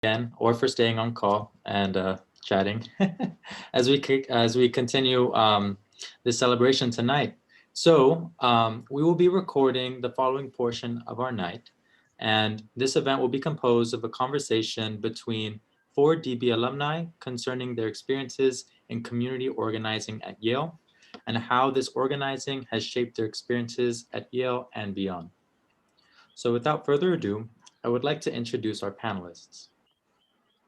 again, or for staying on call and chatting as we continue this celebration tonight. So we will be recording the following portion of our night, and this event will be composed of a conversation between 4 DB alumni concerning their experiences in community organizing at Yale and how this organizing has shaped their experiences at Yale and beyond. So without further ado, I would like to introduce our panelists.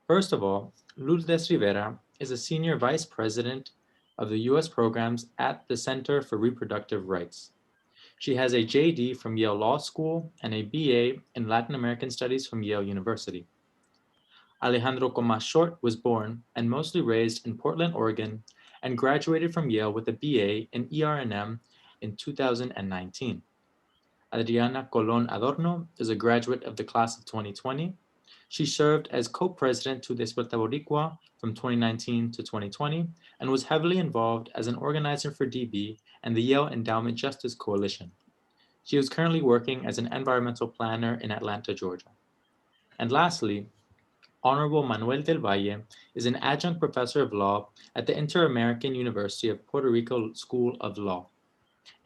First of all, Lourdes Rivera is a Senior Vice President of the U.S. programs at the Center for Reproductive Rights. She has a JD from Yale Law School and a BA in Latin American Studies from Yale University. Alejandro Comas Short was born and mostly raised in Portland, Oregon, and graduated from Yale with a BA in ER&M in 2019. Adriana Colon Adorno is a graduate of the class of 2020. She served as co-president to Despierta Boricua from 2019 to 2020 and was heavily involved as an organizer for DB and the Yale Endowment Justice Coalition. She is currently working as an environmental planner in Atlanta, Georgia. And lastly, Honorable Manuel del Valle is an adjunct professor of law at the Inter-American University of Puerto Rico School of Law,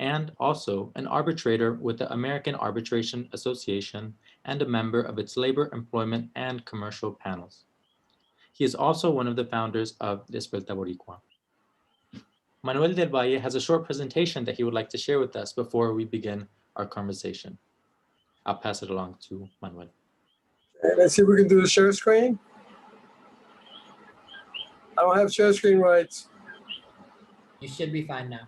and also an arbitrator with the American Arbitration Association and a member of its labor, employment, and commercial panels. He is also one of the founders of Despierta Boricua. Manuel del Valle has a short presentation that he would like to share with us before we begin our conversation. I'll pass it along to Manuel. Let's see if we can do the share screen. I don't have share screen rights. You should be fine now.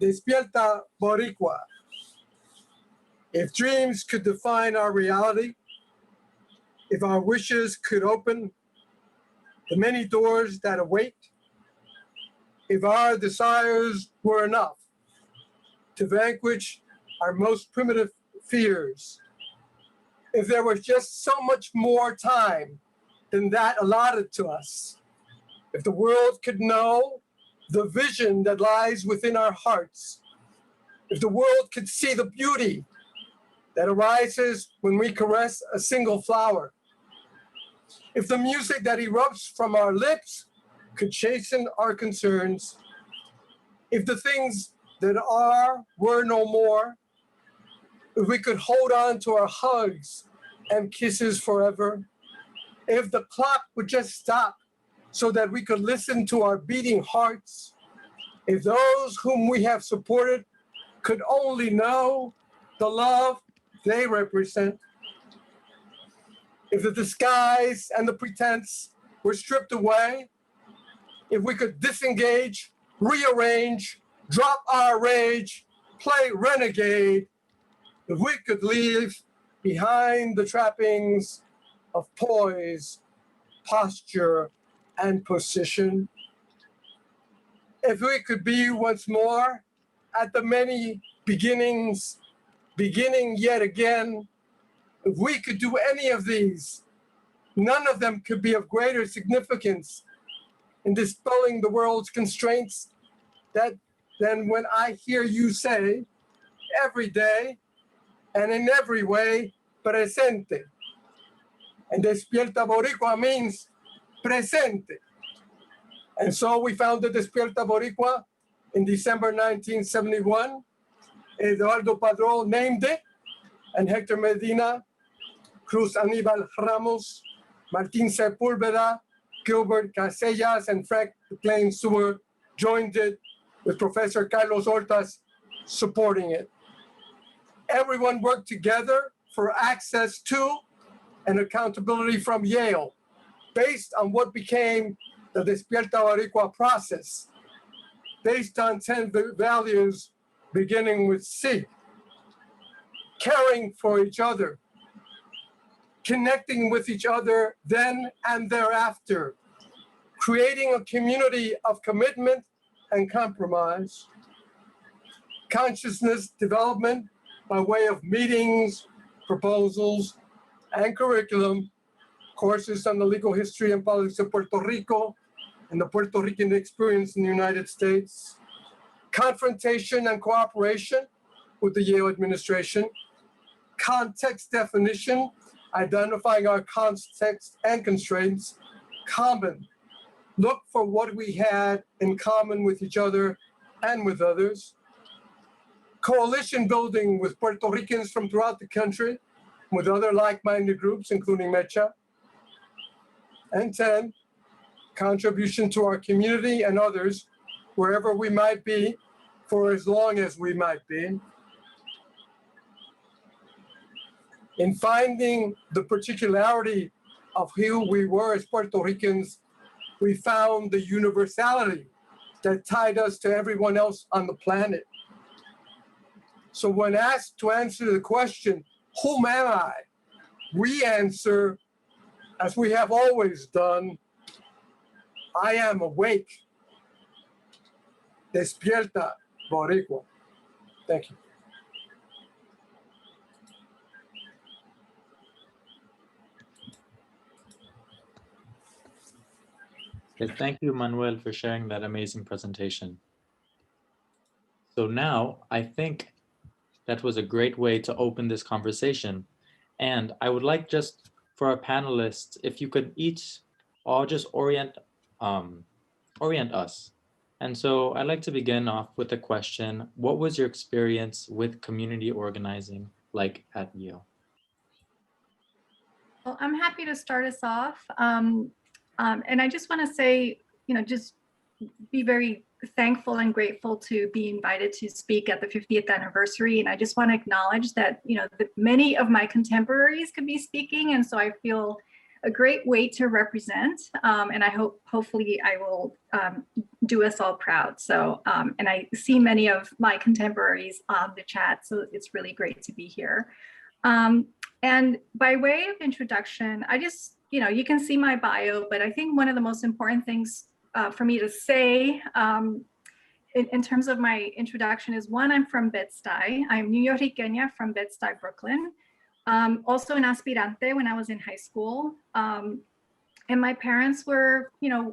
Despierta Boricua. If dreams could define our reality, if our wishes could open the many doors that await, if our desires were enough to vanquish our most primitive fears, if there was just so much more time than that allotted to us, if the world could know the vision that lies within our hearts, if the world could see the beauty that arises when we caress a single flower, if the music that erupts from our lips could chasten our concerns, if the things that are were no more, if we could hold on to our hugs and kisses forever, if the clock would just stop so that we could listen to our beating hearts, if those whom we have supported could only know the love they represent, if the disguise and the pretense were stripped away, if we could disengage, rearrange, drop our rage, play renegade, if we could leave behind the trappings of poise, posture, and position, if we could be once more at the many beginnings, beginning yet again, if we could do any of these, none of them could be of greater significance in dispelling the world's constraints than when I hear you say every day and in every way, presente. And Despierta Boricua means presente. And so we founded Despierta Boricua in December 1971. Eduardo Padrón named it, and Hector Medina, Cruz Aníbal Ramos, Martín Sepúlveda, Gilbert Casellas, and Frank McLean Seward joined it with Professor Carlos Hortas supporting it. Everyone worked together for access to and accountability from Yale, based on what became the Despierta Boricua process, based on 10 values beginning with C: caring for each other, connecting with each other then and thereafter, creating a community of commitment and compromise, consciousness development by way of meetings, proposals, and curriculum, courses on the legal history and politics of Puerto Rico and the Puerto Rican experience in the United States, confrontation and cooperation with the Yale administration, context definition, identifying our context and constraints, common, look for what we had in common with each other and with others, coalition building with Puerto Ricans from throughout the country, with other like-minded groups, including Mecha, and 10, contribution to our community and others, wherever we might be, for as long as we might be. In finding the particularity of who we were as Puerto Ricans, we found the universality that tied us to everyone else on the planet. So when asked to answer the question, whom am I? We answer, as we have always done, I am awake. Despierta Boricua. Thank you. Okay, thank you, Manuel, for sharing that amazing presentation. So now I think that was a great way to open this conversation. And I would like just for our panelists, if you could each all just orient us. And so I'd like to begin off with a question. What was your experience with community organizing like at Yale? Well, I'm happy to start us off. And I just want to say, just be very thankful and grateful to be invited to speak at the 50th anniversary. And I just want to acknowledge that, many of my contemporaries could be speaking. And so I feel a great way to represent. And I hopefully I will do us all proud. So, and I see many of my contemporaries on the chat, so it's really great to be here. And by way of introduction, I just, you can see my bio, but I think one of the most important things for me to say in terms of my introduction is, one, I'm from Bed-Stuy. I'm New Yorkina from Bed-Stuy, Brooklyn. Also an aspirante when I was in high school. And my parents were,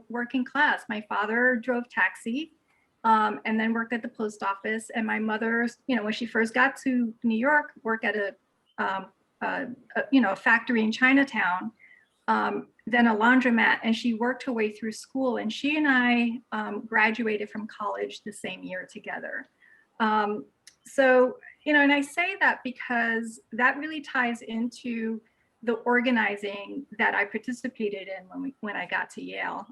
working class. My father drove taxi and then worked at the post office. And my mother, when she first got to New York, worked at a factory in Chinatown, then a laundromat, and she worked her way through school. And she and I graduated from college the same year together. So, and I say that because that really ties into the organizing that I participated in when I got to Yale.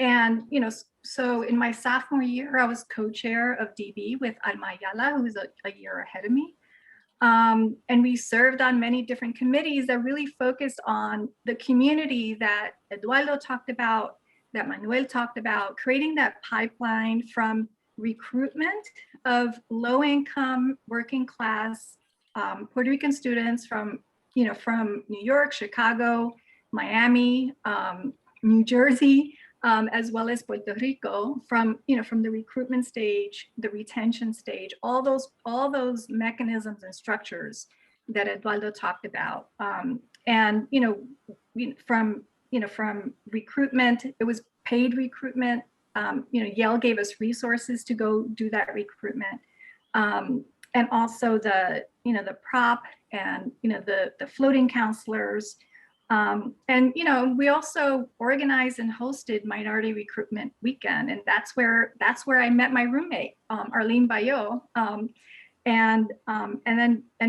And, so in my sophomore year, I was co-chair of DB with Alma Ayala, who's a year ahead of me. And we served on many different committees that really focused on the community that Eduardo talked about, that Manuel talked about, creating that pipeline from recruitment of low-income, working-class Puerto Rican students from New York, Chicago, Miami, New Jersey, as well as Puerto Rico, from the recruitment stage, the retention stage, all those mechanisms and structures that Eduardo talked about. And from recruitment, it was paid recruitment. Yale gave us resources to go do that recruitment, and also the prop and the floating counselors. And we also organized and hosted Minority Recruitment Weekend, and that's where I met my roommate, Arlene Bayo. And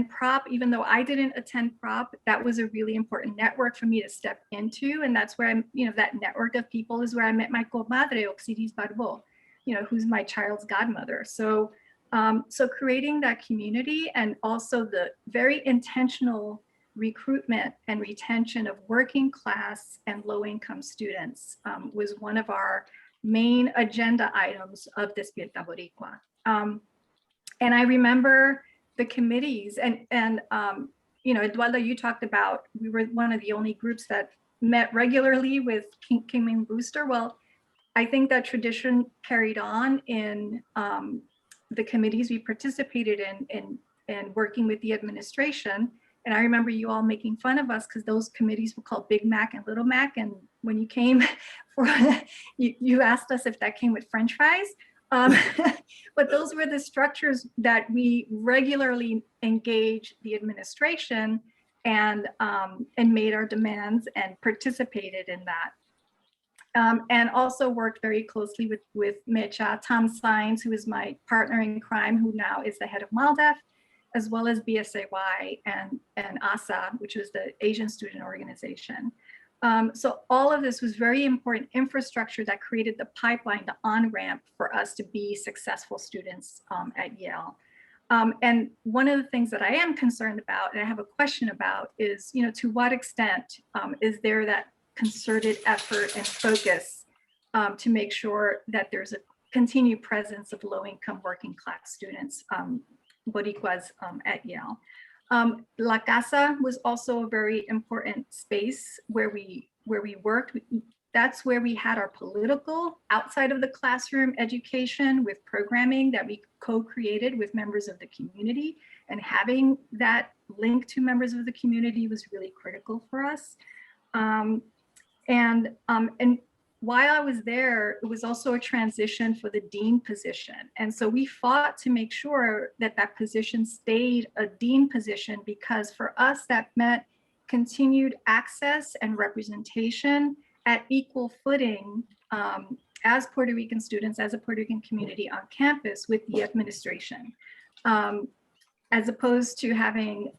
prop, even though I didn't attend prop, that was a really important network for me to step into, and that's where that network of people is where I met my comadre Oxiris Barbo, who's my child's godmother. So So creating that community and also the very intentional recruitment and retention of working class and low-income students was one of our main agenda items of Despierta Boricua. And I remember the committees and you know, Eduardo, you talked about, we were one of the only groups that met regularly with Kingman Brewster. Well, I think that tradition carried on in the committees we participated in working with the administration. And I remember you all making fun of us because those committees were called Big Mac and Little Mac. And when you came, you asked us if that came with French fries. But those were the structures that we regularly engaged the administration and made our demands and participated in that. And also worked very closely with Mecha, Tom Sines, who is my partner in crime, who now is the head of MALDEF, as well as BSAY and ASA, which was the Asian Student Organization. So all of this was very important infrastructure that created the pipeline, the on-ramp for us to be successful students at Yale. And one of the things that I am concerned about, and I have a question about, is, you know, to what extent is there that concerted effort and focus to make sure that there's a continued presence of low-income working class students, Boricuas at Yale. La Casa was also a very important space where we worked. That's where we had our political outside of the classroom education with programming that we co-created with members of the community, and having that link to members of the community was really critical for us. And while I was there, it was also a transition for the dean position. And so we fought to make sure that that position stayed a dean position, because for us that meant continued access and representation at equal footing as Puerto Rican students, as a Puerto Rican community on campus with the administration, as opposed to having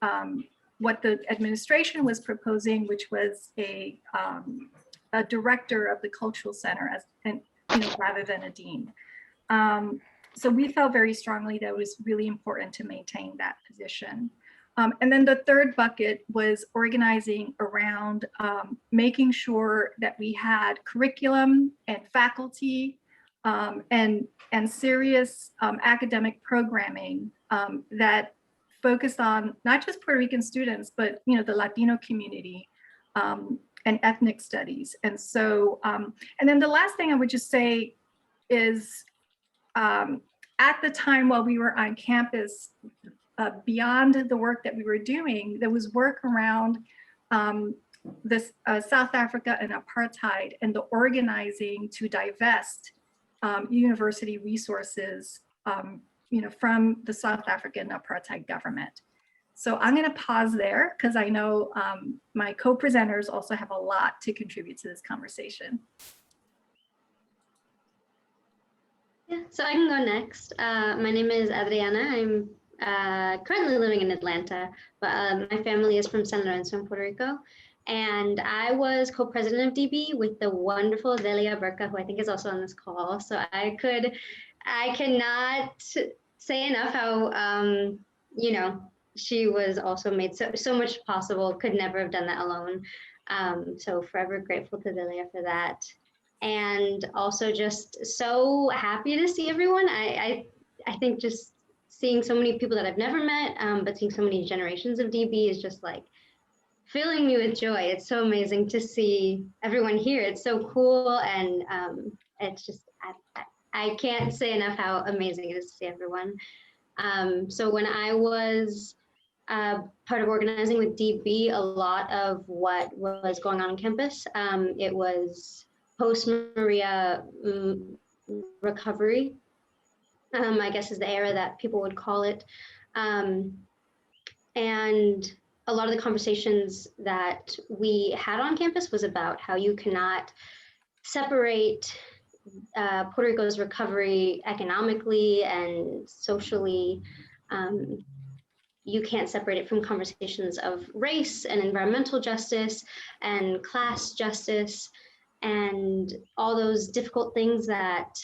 what the administration was proposing, which was a director of the cultural center, rather than a dean. So we felt very strongly that it was really important to maintain that position. And then the third bucket was organizing around making sure that we had curriculum and faculty and serious academic programming that focused on not just Puerto Rican students, but the Latino community and ethnic studies. And so, and then the last thing I would just say is, at the time while we were on campus, beyond the work that we were doing, there was work around this South Africa and apartheid and the organizing to divest university resources, from the South African apartheid government. So I'm going to pause there because I know my co-presenters also have a lot to contribute to this conversation. Yeah, so I can go next. My name is Adriana. I'm currently living in Atlanta, but my family is from San Lorenzo in Puerto Rico. And I was co-president of DB with the wonderful Delia Burka, who I think is also on this call. So I cannot say enough how, she was also made so much possible, could never have done that alone. So forever grateful to Delia for that. And also just so happy to see everyone. I think just seeing so many people that I've never met, but seeing so many generations of DB is just like filling me with joy. It's so amazing to see everyone here. It's so cool. And it's just, I can't say enough how amazing it is to see everyone. So when I was part of organizing with DB, a lot of what was going on campus, it was post-Maria recovery, I guess is the era that people would call it. And a lot of the conversations that we had on campus was about how you cannot separate Puerto Rico's recovery economically and socially. You can't separate it from conversations of race and environmental justice and class justice and all those difficult things that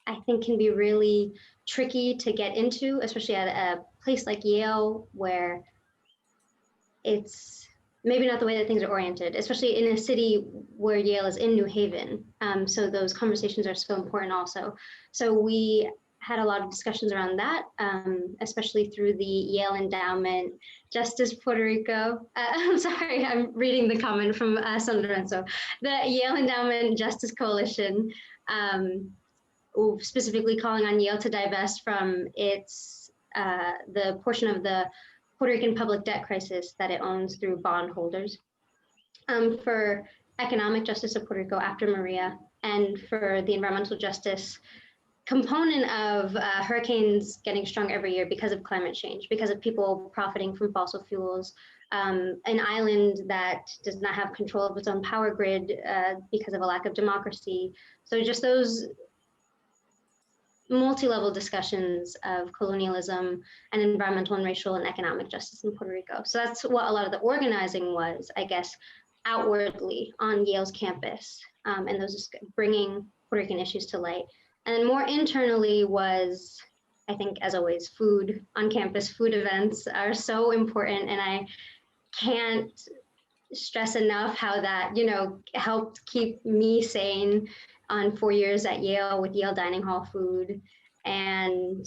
I think can be really tricky to get into, especially at a place like Yale, where it's maybe not the way that things are oriented, especially in a city where Yale is in New Haven. So those conversations are so important also. So we had a lot of discussions around that, especially through the Yale Endowment Justice Puerto Rico. I'm sorry, I'm reading the comment from San Lorenzo. The Yale Endowment Justice Coalition, specifically calling on Yale to divest from its the portion of the Puerto Rican public debt crisis that it owns through bondholders, for economic justice of Puerto Rico after Maria, and for the environmental justice component of hurricanes getting stronger every year because of climate change, because of people profiting from fossil fuels, an island that does not have control of its own power grid because of a lack of democracy. So just those multi-level discussions of colonialism and environmental and racial and economic justice in Puerto Rico. So that's what a lot of the organizing was, I guess, outwardly on Yale's campus, and those bringing Puerto Rican issues to light. And then more internally was, I think, as always, food on campus. Food events are so important, and I can't stress enough how that, helped keep me sane on 4 years at Yale with Yale Dining Hall food, and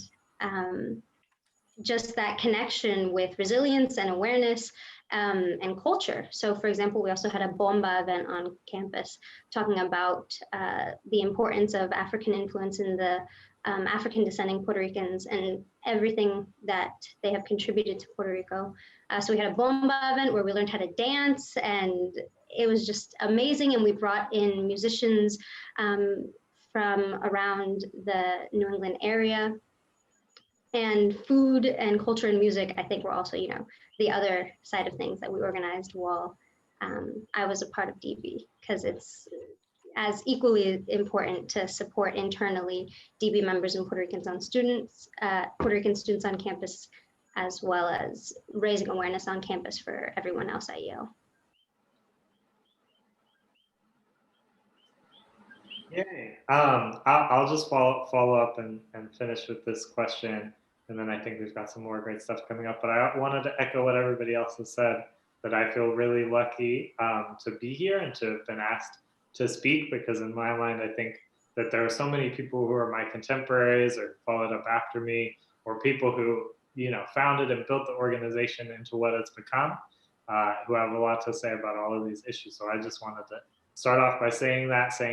just that connection with resilience and awareness and culture. So for example, we also had a bomba event on campus talking about the importance of African influence in the African descending Puerto Ricans and everything that they have contributed to Puerto Rico. So we had a bomba event where we learned how to dance, and it was just amazing. And we brought in musicians from around the New England area. And food and culture and music, I think, were also, the other side of things that we organized while I was a part of DB, because it's as equally important to support internally DB members and Puerto Rican students on campus, as well as raising awareness on campus for everyone else at Yale. Yay. I'll just follow up and finish with this question. And then I think we've got some more great stuff coming up. But I wanted to echo what everybody else has said, that I feel really lucky to be here and to have been asked to speak, because in my mind, I think that there are so many people who are my contemporaries or followed up after me, or people who, founded and built the organization into what it's become, who have a lot to say about all of these issues. So I just wanted to start off by saying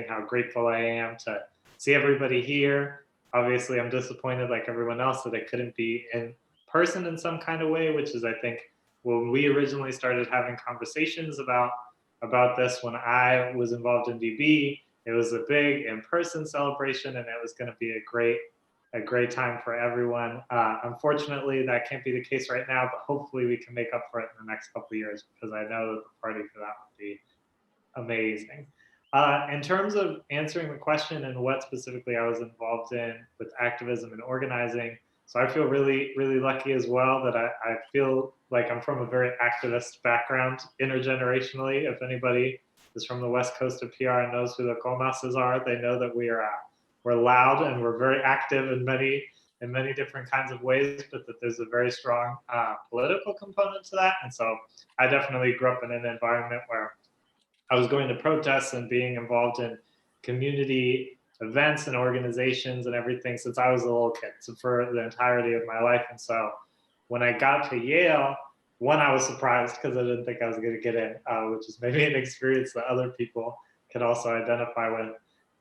how grateful I am to see everybody here. Obviously, I'm disappointed, like everyone else, that it couldn't be in person in some kind of way, which is, I think, when we originally started having conversations about this, when I was involved in DB, it was a big in-person celebration, and it was going to be a great time for everyone. Unfortunately, that can't be the case right now, but hopefully we can make up for it in the next couple of years, because I know that the party for that would be amazing. In terms of answering the question and what specifically I was involved in with activism and organizing, so I feel really, really lucky as well that I feel like I'm from a very activist background intergenerationally. If anybody is from the West Coast of PR and knows who the Comases are, they know that we're loud and we're very active in many different kinds of ways, but that there's a very strong political component to that. And so I definitely grew up in an environment where I was going to protests and being involved in community events and organizations and everything since I was a little kid, so for the entirety of my life. And so when I got to Yale, I was surprised because I didn't think I was going to get in, which is maybe an experience that other people could also identify with.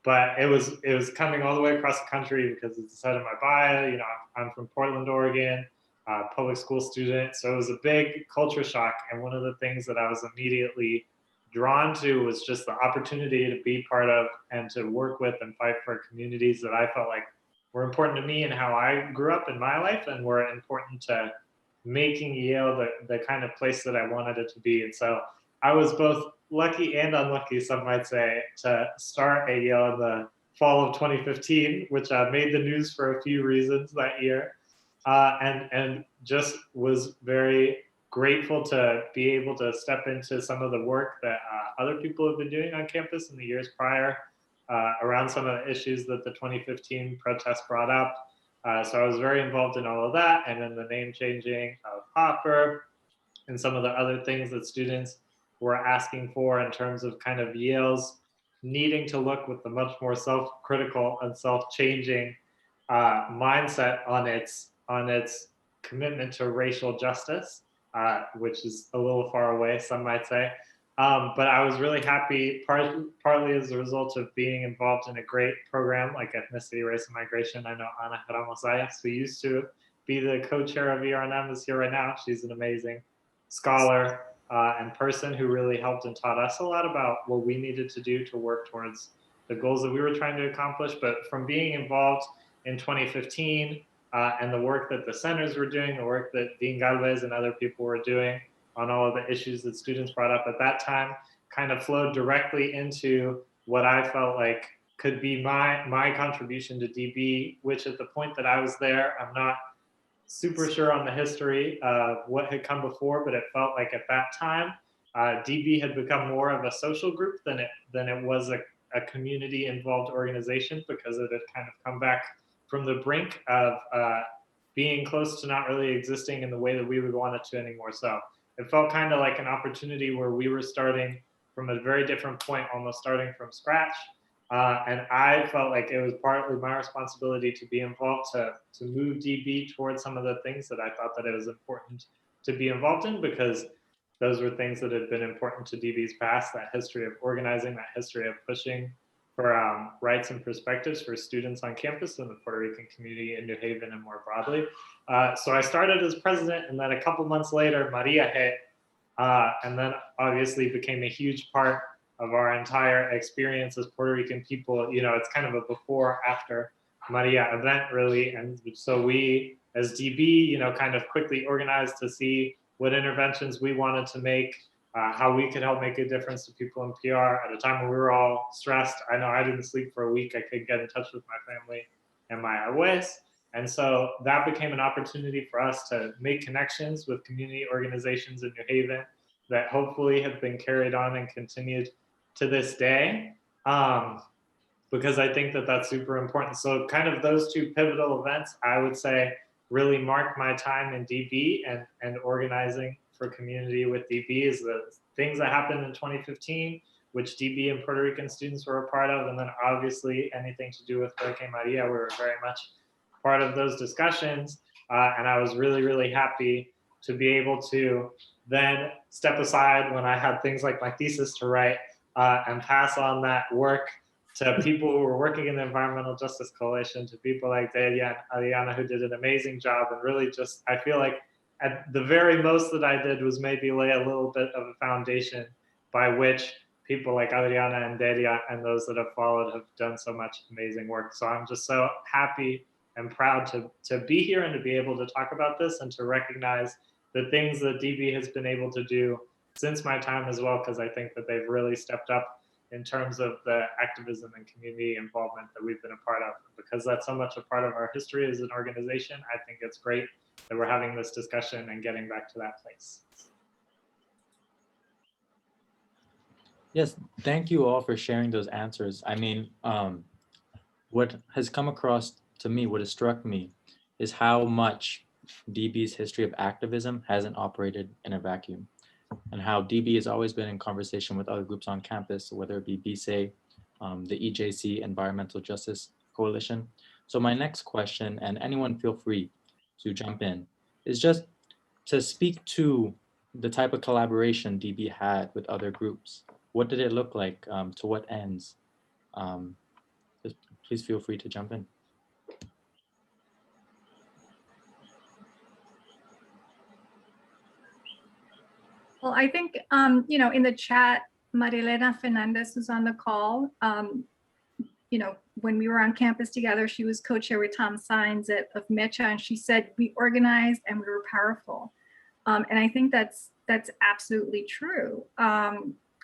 But it was coming all the way across the country, because it's said in my bio, I'm from Portland, Oregon, public school student. So it was a big culture shock. And one of the things that I was immediately drawn to was just the opportunity to be part of and to work with and fight for communities that I felt like were important to me and how I grew up in my life, and were important to making Yale the kind of place that I wanted it to be. And so I was both lucky and unlucky, some might say, to start at Yale in the fall of 2015, which made the news for a few reasons that year, and just was very grateful to be able to step into some of the work that other people have been doing on campus in the years prior. around some of the issues that the 2015 protests brought up. So I was very involved in all of that, and then the name changing of Hopper and some of the other things that students were asking for in terms of kind of Yale's needing to look with a much more self-critical and self-changing mindset on its commitment to racial justice, which is a little far away, some might say. But I was really happy, partly as a result of being involved in a great program like Ethnicity, Race, and Migration. I know Ana Ramos-Ayas, who used to be the co-chair of ERNM, is here right now. She's an amazing scholar and person who really helped and taught us a lot about what we needed to do to work towards the goals that we were trying to accomplish. But from being involved in 2015 and the work that the centers were doing, the work that Dean Galvez and other people were doing on all of the issues that students brought up at that time, kind of flowed directly into what I felt like could be my contribution to DB, which at the point that I was there, I'm not super sure on the history of what had come before, but it felt like at that time, DB had become more of a social group than it was a community involved organization, because it had kind of come back from the brink of being close to not really existing in the way that we would want it to anymore. So it felt kind of like an opportunity where we were starting from a very different point, almost starting from scratch. And I felt like it was partly my responsibility to be involved to move DB towards some of the things that I thought that it was important to be involved in, because those were things that had been important to DB's past, that history of organizing, that history of pushing for rights and perspectives for students on campus and the Puerto Rican community in New Haven and more broadly. So I started as president, and then a couple months later, Maria hit, and then obviously became a huge part of our entire experience as Puerto Rican people. You know, it's kind of a before after Maria event, really. And so we, as DB, you know, kind of quickly organized to see what interventions we wanted to make, how we could help make a difference to people in PR at a time when we were all stressed. I know I didn't sleep for a week. I couldn't get in touch with my family and my abuelos. And so that became an opportunity for us to make connections with community organizations in New Haven that hopefully have been carried on and continued to this day, because I think that that's super important. So kind of those two pivotal events, I would say, really marked my time in DB and organizing for community with DB, is the things that happened in 2015, which DB and Puerto Rican students were a part of. And then obviously anything to do with Hurricane Maria, we were very much part of those discussions. And I was really, really happy to be able to then step aside when I had things like my thesis to write, and pass on that work to people who were working in the Environmental Justice Coalition, to people like Delia and Adriana, who did an amazing job. And really just, I feel like at the very most that I did was maybe lay a little bit of a foundation by which people like Adriana and Delia and those that have followed have done so much amazing work. So I'm just so happy and proud to be here and to be able to talk about this and to recognize the things that DB has been able to do since my time as well, because I think that they've really stepped up in terms of the activism and community involvement that we've been a part of. Because that's so much a part of our history as an organization, I think it's great that we're having this discussion and getting back to that place. Yes, thank you all for sharing those answers. I mean, what has come across to me, what has struck me, is how much DB's history of activism hasn't operated in a vacuum, and how DB has always been in conversation with other groups on campus, whether it be BSA, the EJC, Environmental Justice Coalition. So my next question, and anyone feel free to jump in, is just to speak to the type of collaboration DB had with other groups. What did it look like? To what ends? Just please feel free to jump in. Well, I think, you know, in the chat, Marilena Fernandez is on the call. You know, when we were on campus together, she was co-chair with Tom Sines of Mecha, and she said, we organized and we were powerful. And I think that's absolutely true.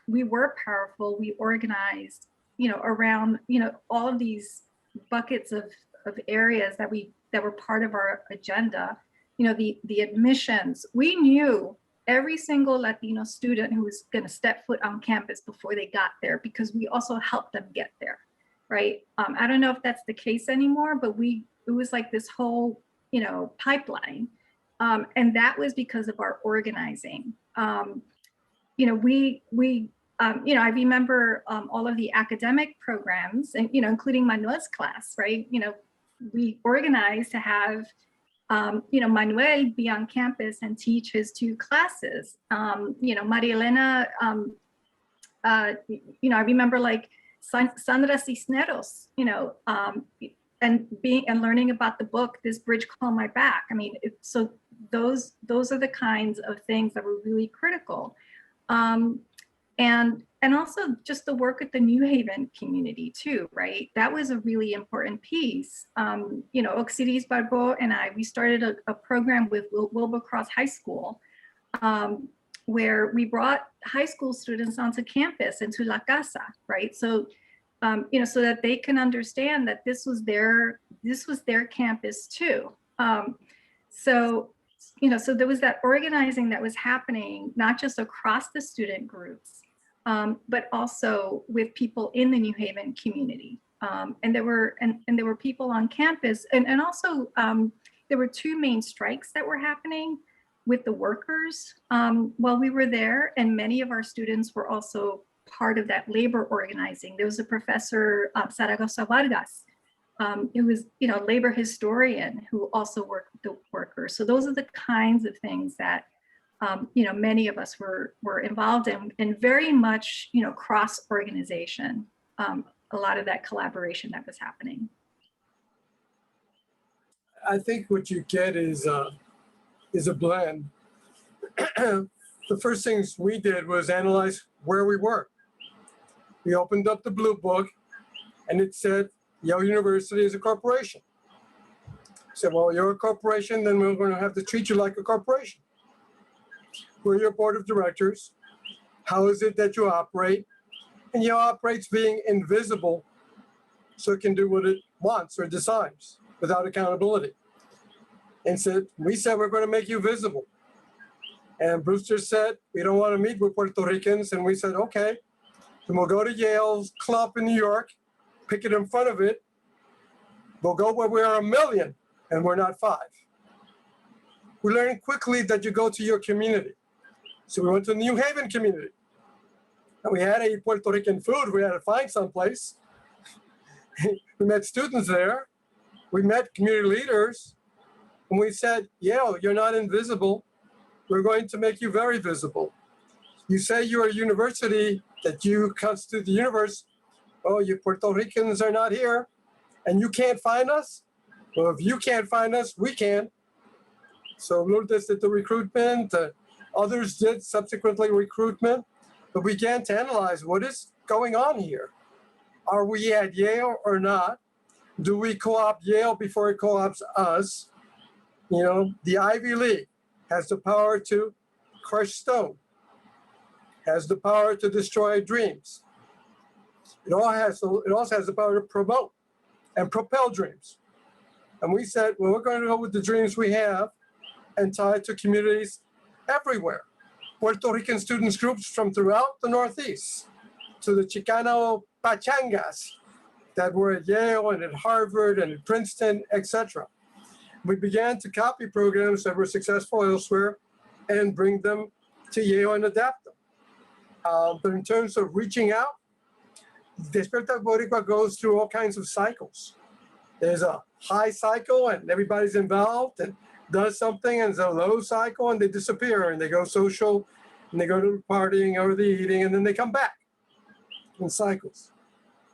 We were powerful, we organized, you know, around, you know, all of these buckets of areas that were part of our agenda. You know, the admissions, we knew every single Latino student who was going to step foot on campus before they got there, because we also helped them get there. right? I don't know if that's the case anymore, but it was like this whole, pipeline. And that was because of our organizing. I remember all of the academic programs and, including Manuel's class, right? We organized to have, Manuel be on campus and teach his 2 classes. Maria Elena, I remember like Sandra Cisneros, and learning about the book, This Bridge Called My Back. I mean, so those are the kinds of things that were really critical. And also just the work at the New Haven community too, right? That was a really important piece. Oxiris Barbeau and we started a program with Wilbercross High School, where we brought high school students onto campus into La Casa, right? So, so that they can understand that this was their campus too. So there was that organizing that was happening, not just across the student groups, but also with people in the New Haven community. And there were people on campus, and also there were 2 main strikes that were happening with the workers while we were there, and many of our students were also part of that labor organizing. There was a professor, Zaragoza Vargas, who was, labor historian, who also worked with the workers. So those are the kinds of things that, many of us were involved in, and very much, cross organization. A lot of that collaboration that was happening. I think what you get is a blend. The first things we did was analyze where we were. We opened up the blue book and it said Yale University is a corporation. Said, well, you're a corporation, then we're going to have to treat you like a corporation. We're your board of directors. How is it that you operate? And Yale operates being invisible so it can do what it wants or decides without accountability. And we said, we're going to make you visible. And Brewster said, we don't want to meet with Puerto Ricans. And we said, okay, then we'll go to Yale's club in New York, pick it in front of it. We'll go where we're 1 million and we're not 5. We learned quickly that you go to your community. So we went to the New Haven community. And we had to eat Puerto Rican food. We had to find someplace. We met students there. We met community leaders. And we said, Yale, you're not invisible. We're going to make you very visible. You say you're a university, that you constitute the universe. Oh, you Puerto Ricans are not here. And you can't find us? Well, if you can't find us, we can. So Lourdes did the recruitment. Others did subsequently recruitment. But we began to analyze what is going on here. Are we at Yale or not? Do we co-opt Yale before it co-opts us? The Ivy League has the power to crush stone, has the power to destroy dreams. It also has the power to promote and propel dreams. And we said, well, we're going to go with the dreams we have and tie it to communities everywhere. Puerto Rican students groups from throughout the Northeast, to the Chicano pachangas that were at Yale and at Harvard and at Princeton, etc. We began to copy programs that were successful elsewhere and bring them to Yale and adapt them. But in terms of reaching out, Despierta Boricua goes through all kinds of cycles. There's a high cycle and everybody's involved and does something, and there's a low cycle and they disappear and they go social and they go to partying or the eating and then they come back in cycles.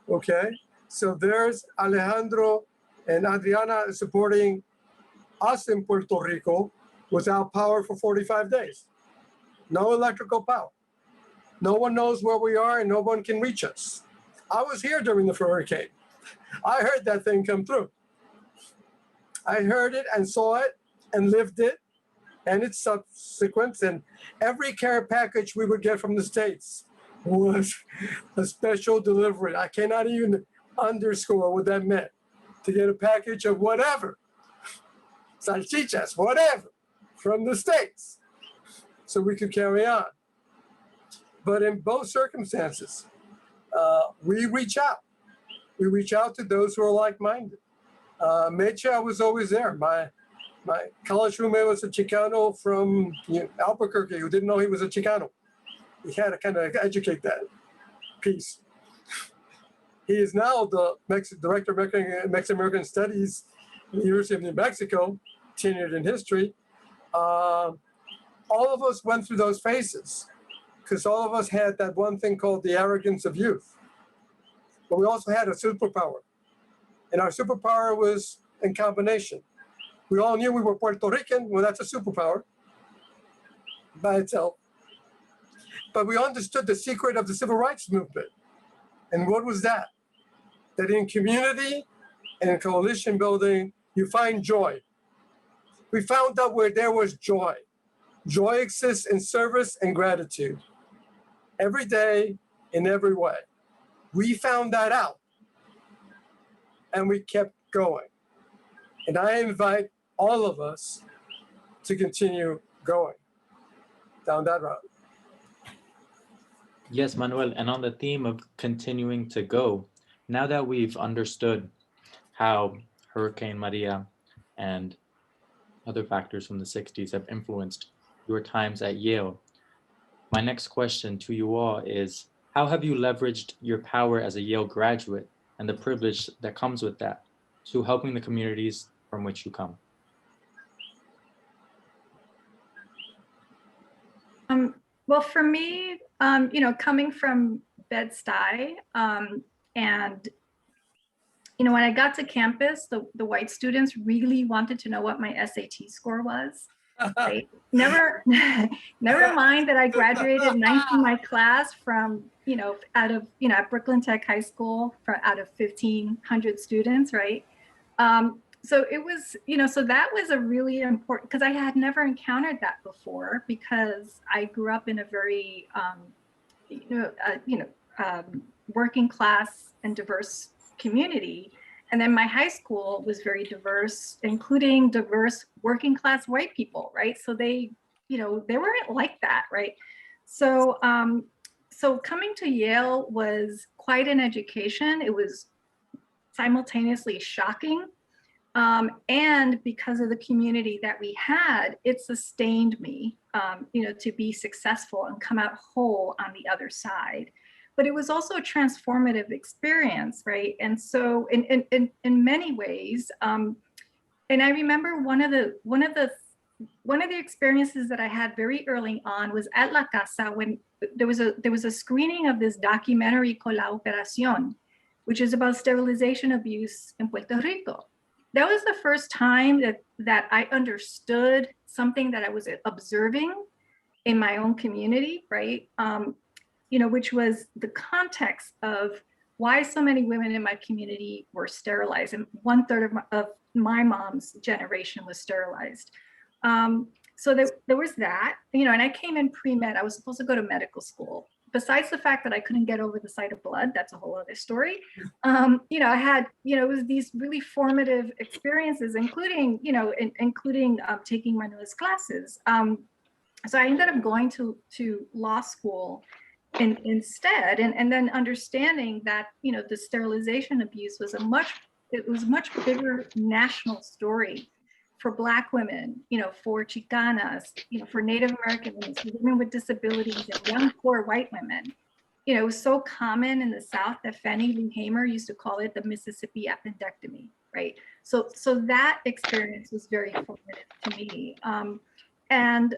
Okay, so there's Alejandro and Adriana supporting us in Puerto Rico without power for 45 days. No electrical power. No one knows where we are and no one can reach us. I was here during the hurricane. I heard that thing come through. I heard it and saw it and lived it and its subsequence, and every care package we would get from the States was a special delivery. I cannot even underscore what that meant, to get a package of whatever, salchichas, whatever, from the States, so we could carry on. But in both circumstances, we reach out. We reach out to those who are like-minded. Mecha was always there. My college roommate was a Chicano from Albuquerque who didn't know he was a Chicano. We had to kind of educate that piece. He is now the director of Mexican Studies at the University of New Mexico, tenured in history. All of us went through those phases because all of us had that one thing called the arrogance of youth. But we also had a superpower. And our superpower was in combination. We all knew we were Puerto Rican. Well, that's a superpower by itself. But we understood the secret of the civil rights movement. And what was that? That in community and in coalition building, you find joy. We found out where there was joy. Joy exists in service and gratitude. Every day, in every way. We found that out. And we kept going. And I invite all of us to continue going down that road. Yes, Manuel, and on the theme of continuing to go, now that we've understood how Hurricane Maria and other factors from the 60s have influenced your times at Yale, my next question to you all is, how have you leveraged your power as a Yale graduate and the privilege that comes with that to helping the communities from which you come? Well, for me, coming from Bed-Stuy, and when I got to campus, the white students really wanted to know what my SAT score was. Right? Never mind that I graduated ninth in my class from, out of, at Brooklyn Tech High School out of 1,500 students, right? So it was, so that was a really important, because I had never encountered that before, because I grew up in a very, working class and diverse community. And then my high school was very diverse, including diverse working class white people, right? So they weren't like that, right? So, so coming to Yale was quite an education. It was simultaneously shocking. And because of the community that we had, it sustained me, to be successful and come out whole on the other side. But it was also a transformative experience, right? And so in many ways, and I remember one of the experiences that I had very early on was at La Casa, when there was a screening of this documentary called La Operación, which is about sterilization abuse in Puerto Rico. That was the first time that I understood something that I was observing in my own community, right? Which was the context of why so many women in my community were sterilized, and 1/3 of my mom's generation was sterilized. So there was that, and I came in pre-med. I was supposed to go to medical school. Besides the fact that I couldn't get over the sight of blood, that's a whole other story. I had, it was these really formative experiences, including taking my newest classes. So I ended up going to law school instead, and then understanding that, the sterilization abuse was a much bigger national story for Black women, for Chicanas, for Native American women, for women with disabilities, and young poor white women. It was so common in the South that Fannie Lou Hamer used to call it the Mississippi appendectomy, right? So that experience was very formative to me. And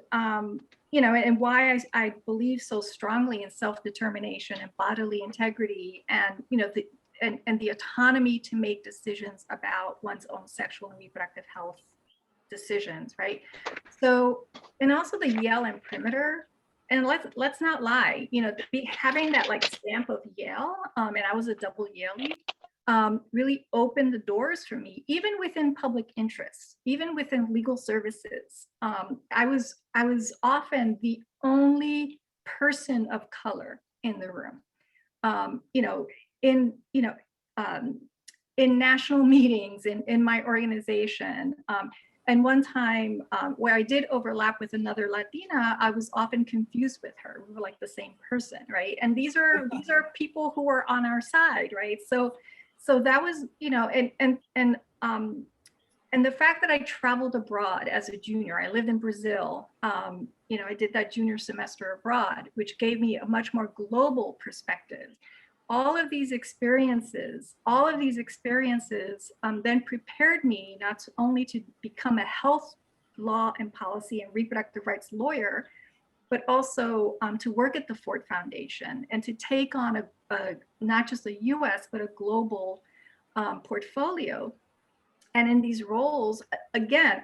why I believe so strongly in self-determination and bodily integrity, and and the autonomy to make decisions about one's own sexual and reproductive health decisions, right? So, and also the Yale imprimatur, and let's not lie, having that stamp of Yale, and I was a double Yale, really opened the doors for me, even within public interest, even within legal services. I was often the only person of color in the room, in national meetings, in my organization. And one time where I did overlap with another Latina, I was often confused with her. We were like the same person, right? And these are people who are on our side, right? So So that was, and the fact that I traveled abroad as a junior, I lived in Brazil, I did that junior semester abroad, which gave me a much more global perspective. All of these experiences then prepared me not only to become a health law and policy and reproductive rights lawyer, but also to work at the Ford Foundation and to take on not just a US, but a global portfolio. And in these roles, again,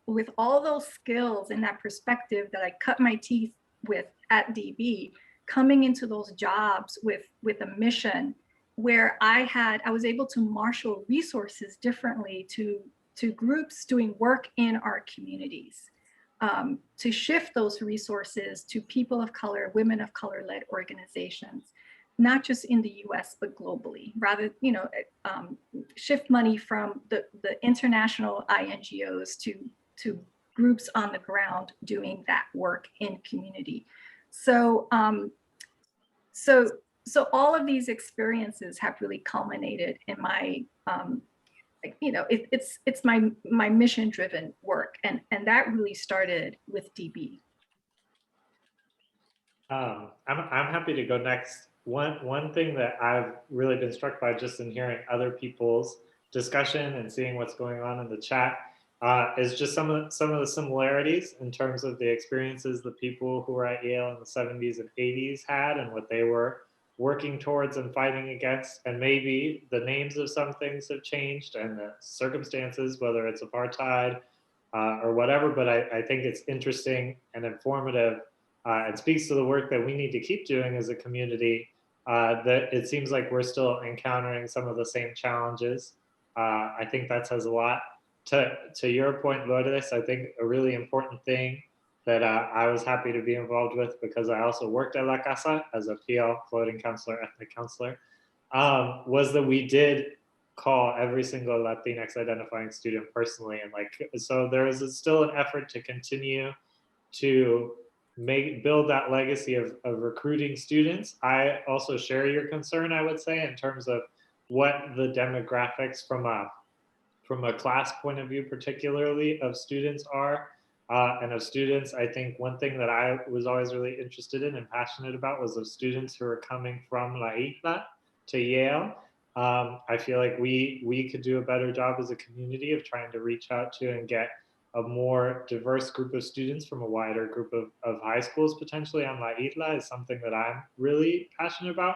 with all those skills and that perspective that I cut my teeth with at DB, coming into those jobs with a mission where I was able to marshal resources differently to groups doing work in our communities, to shift those resources to people of color, women of color-led organizations, not just in the US, but globally. Rather, shift money from the international INGOs to groups on the ground doing that work in community. So, so all of these experiences have really culminated in my, it's my mission-driven work, and that really started with DB. I'm happy to go next. One thing that I've really been struck by just in hearing other people's discussion and seeing what's going on in the chat is just some of the similarities in terms of the experiences the people who were at Yale in the 70s and 80s had and what they were working towards and fighting against. And maybe the names of some things have changed and the circumstances, whether it's apartheid or whatever, but I think it's interesting and informative. It speaks to the work that we need to keep doing as a community, that it seems like we're still encountering some of the same challenges. I think that says a lot. To your point, Lourdes, I think a really important thing that I was happy to be involved with, because I also worked at La Casa as a PL, floating counselor, ethnic counselor, was that we did call every single Latinx identifying student personally. And so there is still an effort to continue to build that legacy of recruiting students. I also share your concern, I would say, in terms of what the demographics from a class point of view, particularly of students are. And of students, I think one thing that I was always really interested in and passionate about was of students who are coming from La Isla to Yale. I feel like we could do a better job as a community of trying to reach out to and get a more diverse group of students from a wider group of high schools potentially on La Isla is something that I'm really passionate about.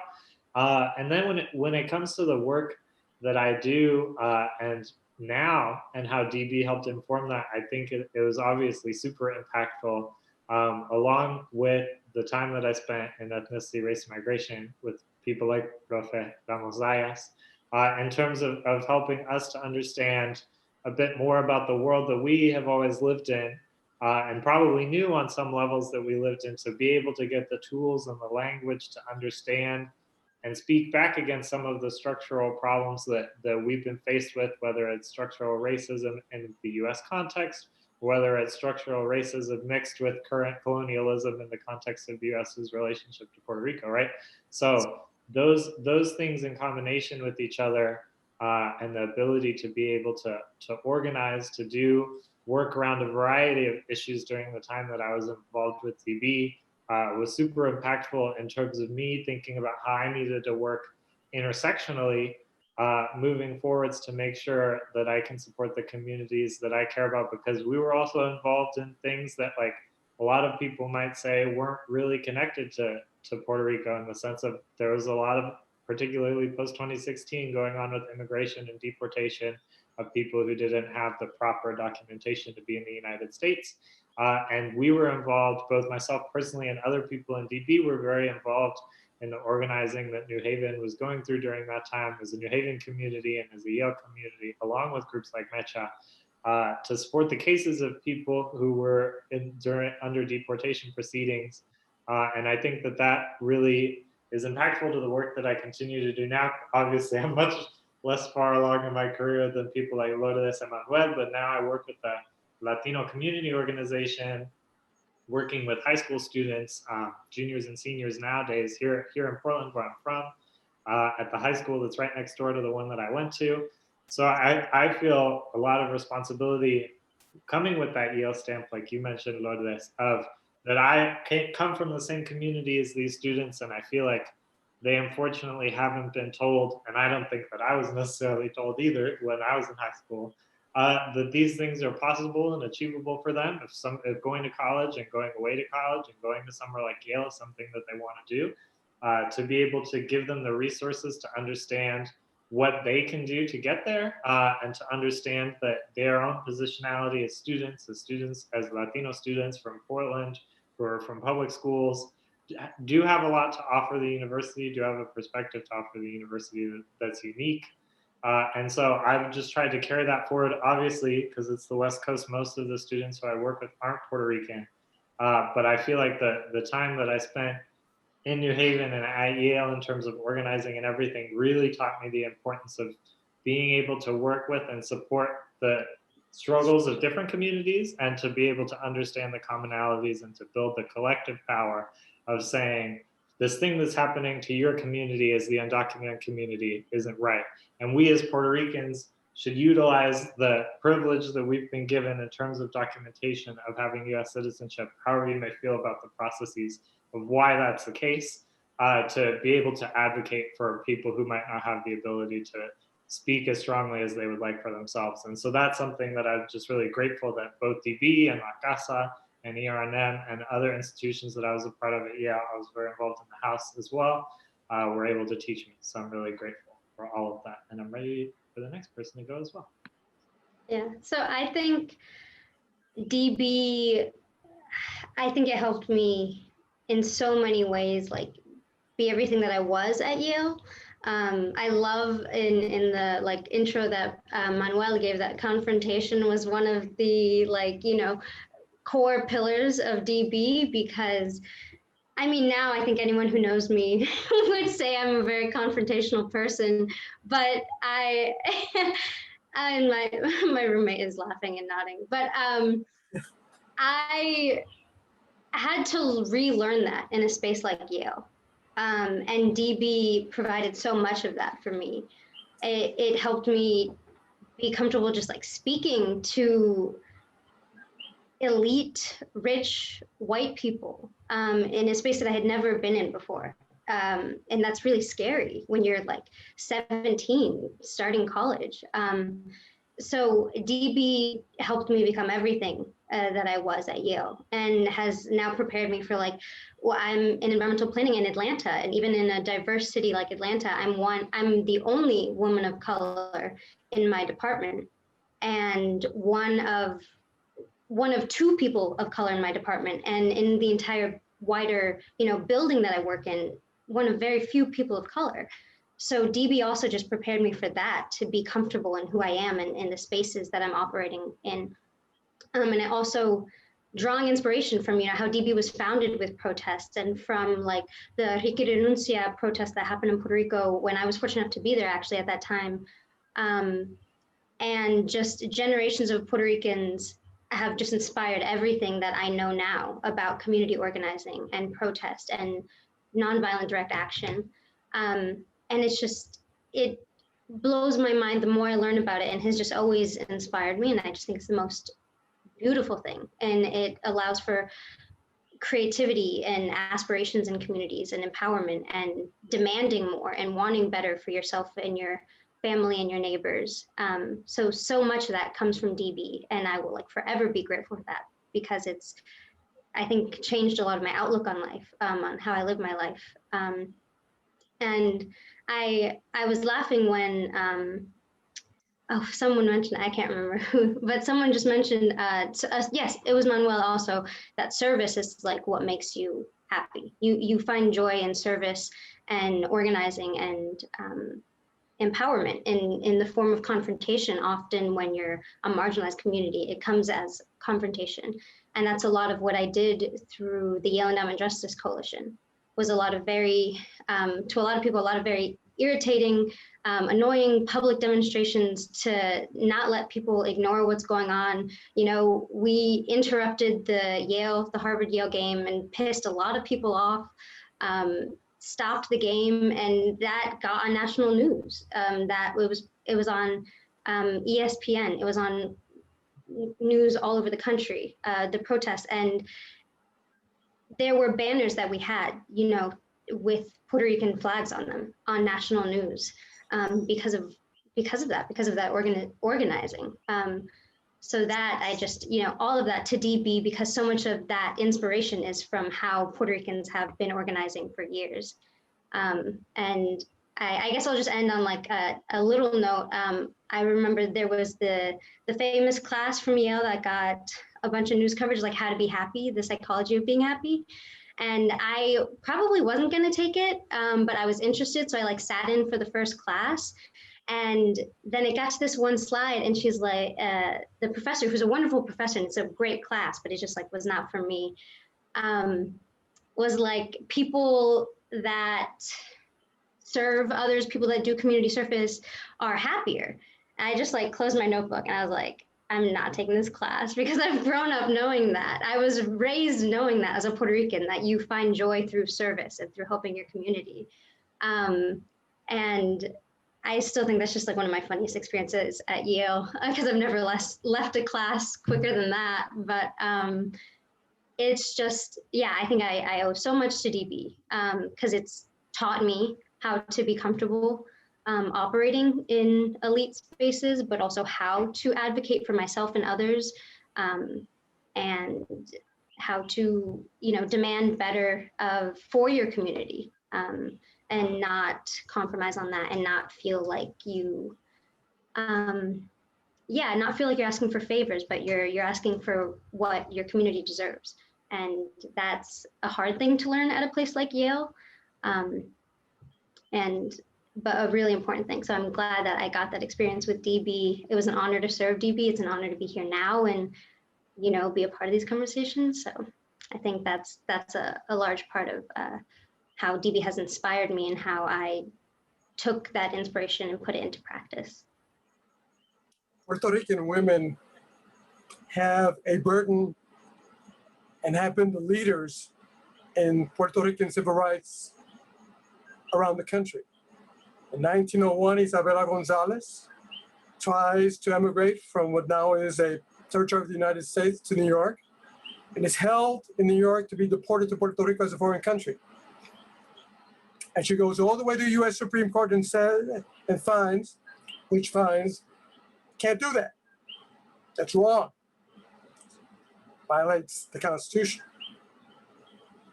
And then when it comes to the work that I do and now and how DB helped inform that, I think it was obviously super impactful, along with the time that I spent in ethnicity, race, and migration with people like Profe Ramos Zayas, in terms of helping us to understand a bit more about the world that we have always lived in, and probably knew on some levels that we lived in, to be able to get the tools and the language to understand and speak back against some of the structural problems that we've been faced with, whether it's structural racism in the US context, whether it's structural racism mixed with current colonialism in the context of the US's relationship to Puerto Rico, right? So those things in combination with each other, and the ability to be able to organize, to do work around a variety of issues during the time that I was involved with DB, was super impactful in terms of me thinking about how I needed to work intersectionally moving forwards to make sure that I can support the communities that I care about, because we were also involved in things that a lot of people might say weren't really connected to Puerto Rico, in the sense of there was a lot of, particularly post-2016, going on with immigration and deportation of people who didn't have the proper documentation to be in the United States. And we were involved, both myself personally and other people in DB were very involved in the organizing that New Haven was going through during that time as a New Haven community and as a Yale community, along with groups like Mecha, to support the cases of people who were under deportation proceedings. And I think that really is impactful to the work that I continue to do now. Obviously, I'm much less far along in my career than people like Lourdes and Manuel, but now I work with the Latino community organization, working with high school students, juniors and seniors nowadays here in Portland, where I'm from, at the high school that's right next door to the one that I went to. So I feel a lot of responsibility coming with that Yale stamp, like you mentioned, Lourdes, of that I come from the same community as these students, and I feel like they unfortunately haven't been told, and I don't think that I was necessarily told either when I was in high school, that these things are possible and achievable for them if going to college and going away to college and going to somewhere like Yale is something that they want to do, to be able to give them the resources to understand what they can do to get there, and to understand that their own positionality as students, as Latino students from Portland, who are from public schools, do have a lot to offer the university, do have a perspective to offer the university that's unique. And so I've just tried to carry that forward, obviously, because it's the West Coast. Most of the students who I work with aren't Puerto Rican. But I feel like the time that I spent in New Haven and at Yale in terms of organizing and everything really taught me the importance of being able to work with and support the struggles of different communities, and to be able to understand the commonalities and to build the collective power of saying, this thing that's happening to your community as the undocumented community isn't right. And we as Puerto Ricans should utilize the privilege that we've been given in terms of documentation of having US citizenship, however you may feel about the processes of why that's the case, to be able to advocate for people who might not have the ability to speak as strongly as they would like for themselves. And so that's something that I'm just really grateful that both DB and La Casa and ERNM and other institutions that I was a part of at Yale, I was very involved in the house as well, were able to teach me. So I'm really grateful for all of that. And I'm ready for the next person to go as well. Yeah, so I think DB, I think it helped me in so many ways, like be everything that I was at Yale. I love in the like intro that Manuel gave, that confrontation was one of the core pillars of DB, because I mean, now I think anyone who knows me would say I'm a very confrontational person, but and my roommate is laughing and nodding, but I had to relearn that in a space like Yale. And DB provided so much of that for me. It helped me be comfortable just like speaking to elite, rich, white people in a space that I had never been in before. And that's really scary when you're like 17, starting college. So DB helped me become everything that I was at Yale, and has now prepared me for I'm in environmental planning in Atlanta, and even in a diverse city like Atlanta, I'm the only woman of color in my department, and one of two people of color in my department, and in the entire wider building that I work in, one of very few people of color. So DB also just prepared me for that, to be comfortable in who I am and in the spaces that I'm operating in. And I also drawing inspiration from how DB was founded with protests, and from the Rican Renuncia protest that happened in Puerto Rico when I was fortunate enough to be there actually at that time. And just generations of Puerto Ricans have just inspired everything that I know now about community organizing and protest and nonviolent direct action. And it blows my mind the more I learn about it, and has just always inspired me. And I just think it's the most beautiful thing. And it allows for creativity and aspirations in communities and empowerment and demanding more and wanting better for yourself and your family and your neighbors. So much of that comes from DB, and I will forever be grateful for that, because it's, I think, changed a lot of my outlook on life, on how I live my life. And I was laughing when someone mentioned, I can't remember who, but someone just mentioned, yes, it was Manuel also, that service is what makes you happy. You find joy in service and organizing and empowerment in the form of confrontation. Often when you're a marginalized community, it comes as confrontation. And that's a lot of what I did through the Yale Endowment Justice Coalition, was a lot of very, to a lot of people, a lot of very irritating, annoying public demonstrations to not let people ignore what's going on. We interrupted the Harvard Yale game and pissed a lot of people off. stopped the game, and that got on national news. That it was on ESPN. It was on news all over the country, the protests. And there were banners that we had, you know, with Puerto Rican flags on them on national news, because of that organizing. So that I just, you know, all of that to DB, because so much of that inspiration is from how Puerto Ricans have been organizing for years. And I guess I'll just end on like a little note. I remember there was the famous class from Yale that got a bunch of news coverage, like How to Be Happy, the psychology of being happy. And I probably wasn't going to take it, but I was interested. So I like sat in for the first class. And then it got to this one slide, and she's like, the professor, who's a wonderful professor, and it's a great class, but it just like was not for me, was like, people that serve others, people that do community service are happier. And I just like closed my notebook, and I was like, I'm not taking this class, because I've grown up knowing that. I was raised knowing that as a Puerto Rican, that you find joy through service and through helping your community. And I still think that's just like one of my funniest experiences at Yale, because I've never left a class quicker than that. But it's just, yeah, I think I owe so much to DB, because it's taught me how to be comfortable operating in elite spaces, but also how to advocate for myself and others, and how to, you know, demand better for your community. And not compromise on that, and not feel like you, not feel like you're asking for favors, but you're asking for what your community deserves. And that's a hard thing to learn at a place like Yale, but a really important thing. So I'm glad that I got that experience with DB. It was an honor to serve DB. It's an honor to be here now and, you know, be a part of these conversations. So I think that's a large part of how DB has inspired me, and how I took that inspiration and put it into practice. Puerto Rican women have a burden and have been the leaders in Puerto Rican civil rights around the country. In 1901, Isabella Gonzalez tries to emigrate from what now is a territory of the United States to New York, and is held in New York to be deported to Puerto Rico as a foreign country. And she goes all the way to the U.S. Supreme Court and finds, can't do that. That's wrong. Violates the Constitution.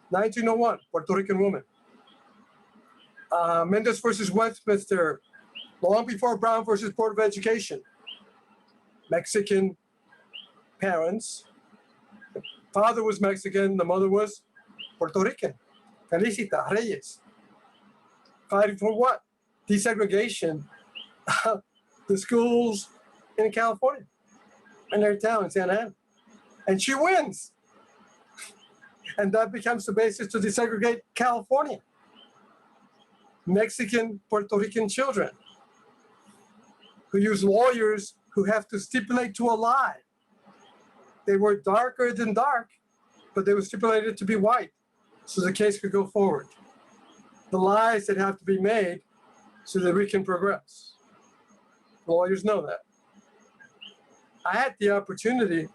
1901, Puerto Rican woman. Mendez versus Westminster, long before Brown versus Board of Education. Mexican parents. The father was Mexican, the mother was Puerto Rican. Felicita Reyes. Fighting for what? Desegregation of the schools in California, in their town, in Santa Ana. And she wins. And that becomes the basis to desegregate California. Mexican Puerto Rican children who use lawyers who have to stipulate to a lie. They were darker than dark, but they were stipulated to be white, so the case could go forward. The lies that have to be made so that we can progress. Lawyers know that. I had the opportunity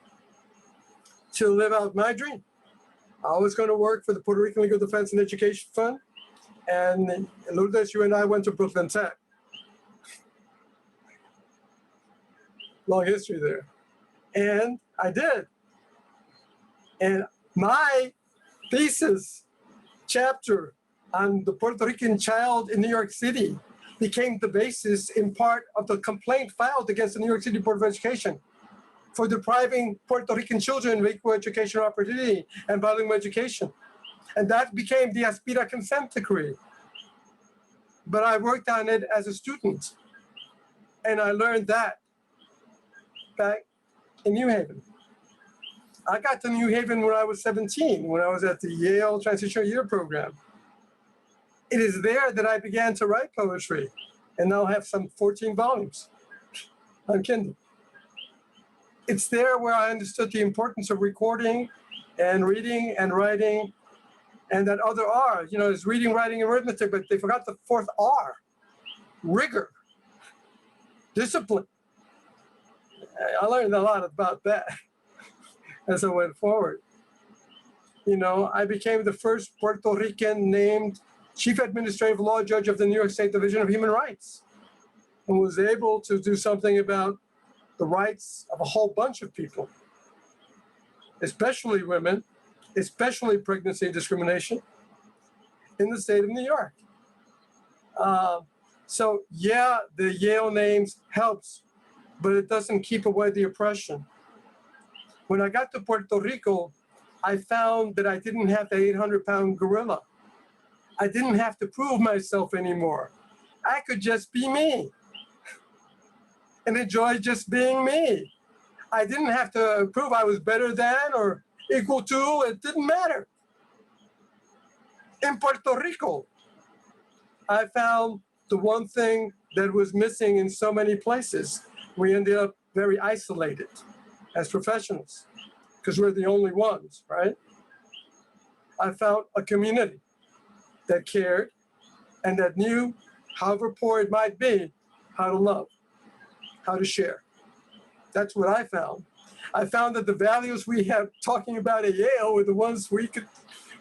to live out my dream. I was going to work for the Puerto Rican Legal Defense and Education Fund, and Lourdes, you and I went to Brooklyn Tech. Long history there. And I did. And my thesis chapter on the Puerto Rican child in New York City became the basis in part of the complaint filed against the New York City Board of Education for depriving Puerto Rican children of equal educational opportunity and bilingual education. And that became the Aspira consent decree. But I worked on it as a student, and I learned that back in New Haven. I got to New Haven when I was 17, when I was at the Yale Transitional Year Program. It is there that I began to write poetry, and now have some 14 volumes on Kindle. It's there where I understood the importance of recording and reading and writing And that other R, you know, is reading, writing, and arithmetic, but they forgot the fourth R, rigor, discipline. I learned a lot about that as I went forward. You know, I became the first Puerto Rican named Chief Administrative Law Judge of the New York State Division of Human Rights, and was able to do something about the rights of a whole bunch of people, especially women, especially pregnancy discrimination in the state of New York. So yeah, the Yale names helps, but it doesn't keep away the oppression. When I got to Puerto Rico, I found that I didn't have the 800-pound gorilla. I didn't have to prove myself anymore. I could just be me and enjoy just being me. I didn't have to prove I was better than or equal to, it didn't matter. In Puerto Rico, I found the one thing that was missing in so many places. We ended up very isolated as professionals because we're the only ones, right? I found a community that cared and that knew, however poor it might be, how to love, how to share. That's what I found. I found that the values we have talking about at Yale were the ones we could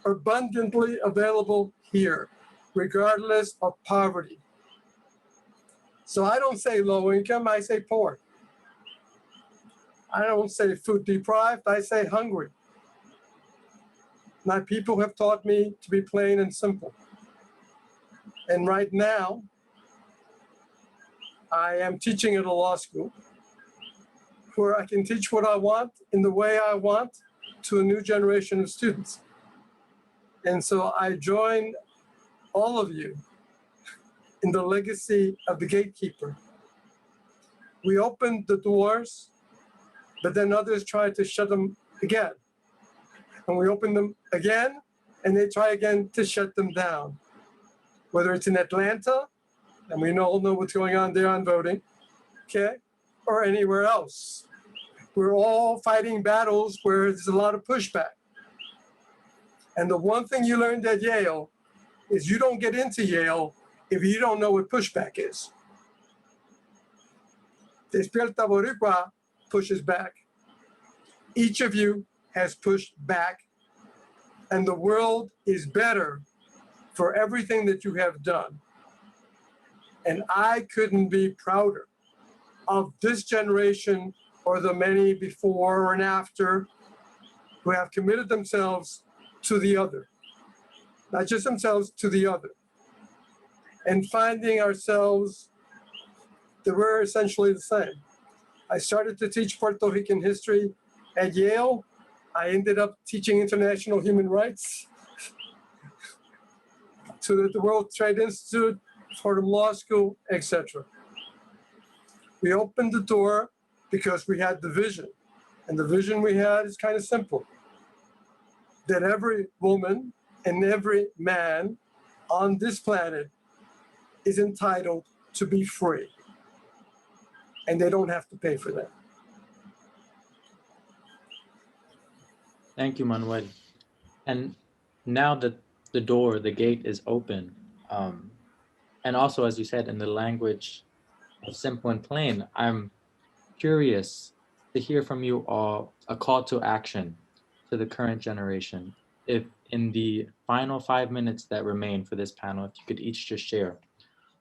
abundantly available here, regardless of poverty. So I don't say low income, I say poor. I don't say food deprived, I say hungry. My people have taught me to be plain and simple. And right now, I am teaching at a law school where I can teach what I want in the way I want to a new generation of students. And so I join all of you in the legacy of the gatekeeper. We opened the doors, but then others tried to shut them again. And we open them again, and they try again to shut them down. Whether it's in Atlanta, and we all know what's going on there on voting, okay, or anywhere else. We're all fighting battles where there's a lot of pushback. And the one thing you learned at Yale is you don't get into Yale if you don't know what pushback is. Despierta Boricua pushes back. Each of you has pushed back, and the world is better for everything that you have done. And I couldn't be prouder of this generation or the many before and after who have committed themselves to the other, not just themselves, to the other. And finding ourselves that we're essentially the same. I started to teach Puerto Rican history at Yale. I ended up teaching international human rights to the World Trade Institute, Fordham Law School, etc. We opened the door because we had the vision. And the vision we had is kind of simple. That every woman and every man on this planet is entitled to be free. And they don't have to pay for that. Thank you, Manuel. And now that the door, the gate is open, and also, as you said, in the language of simple and plain, I'm curious to hear from you all a call to action to the current generation. If in the final 5 minutes that remain for this panel, if you could each just share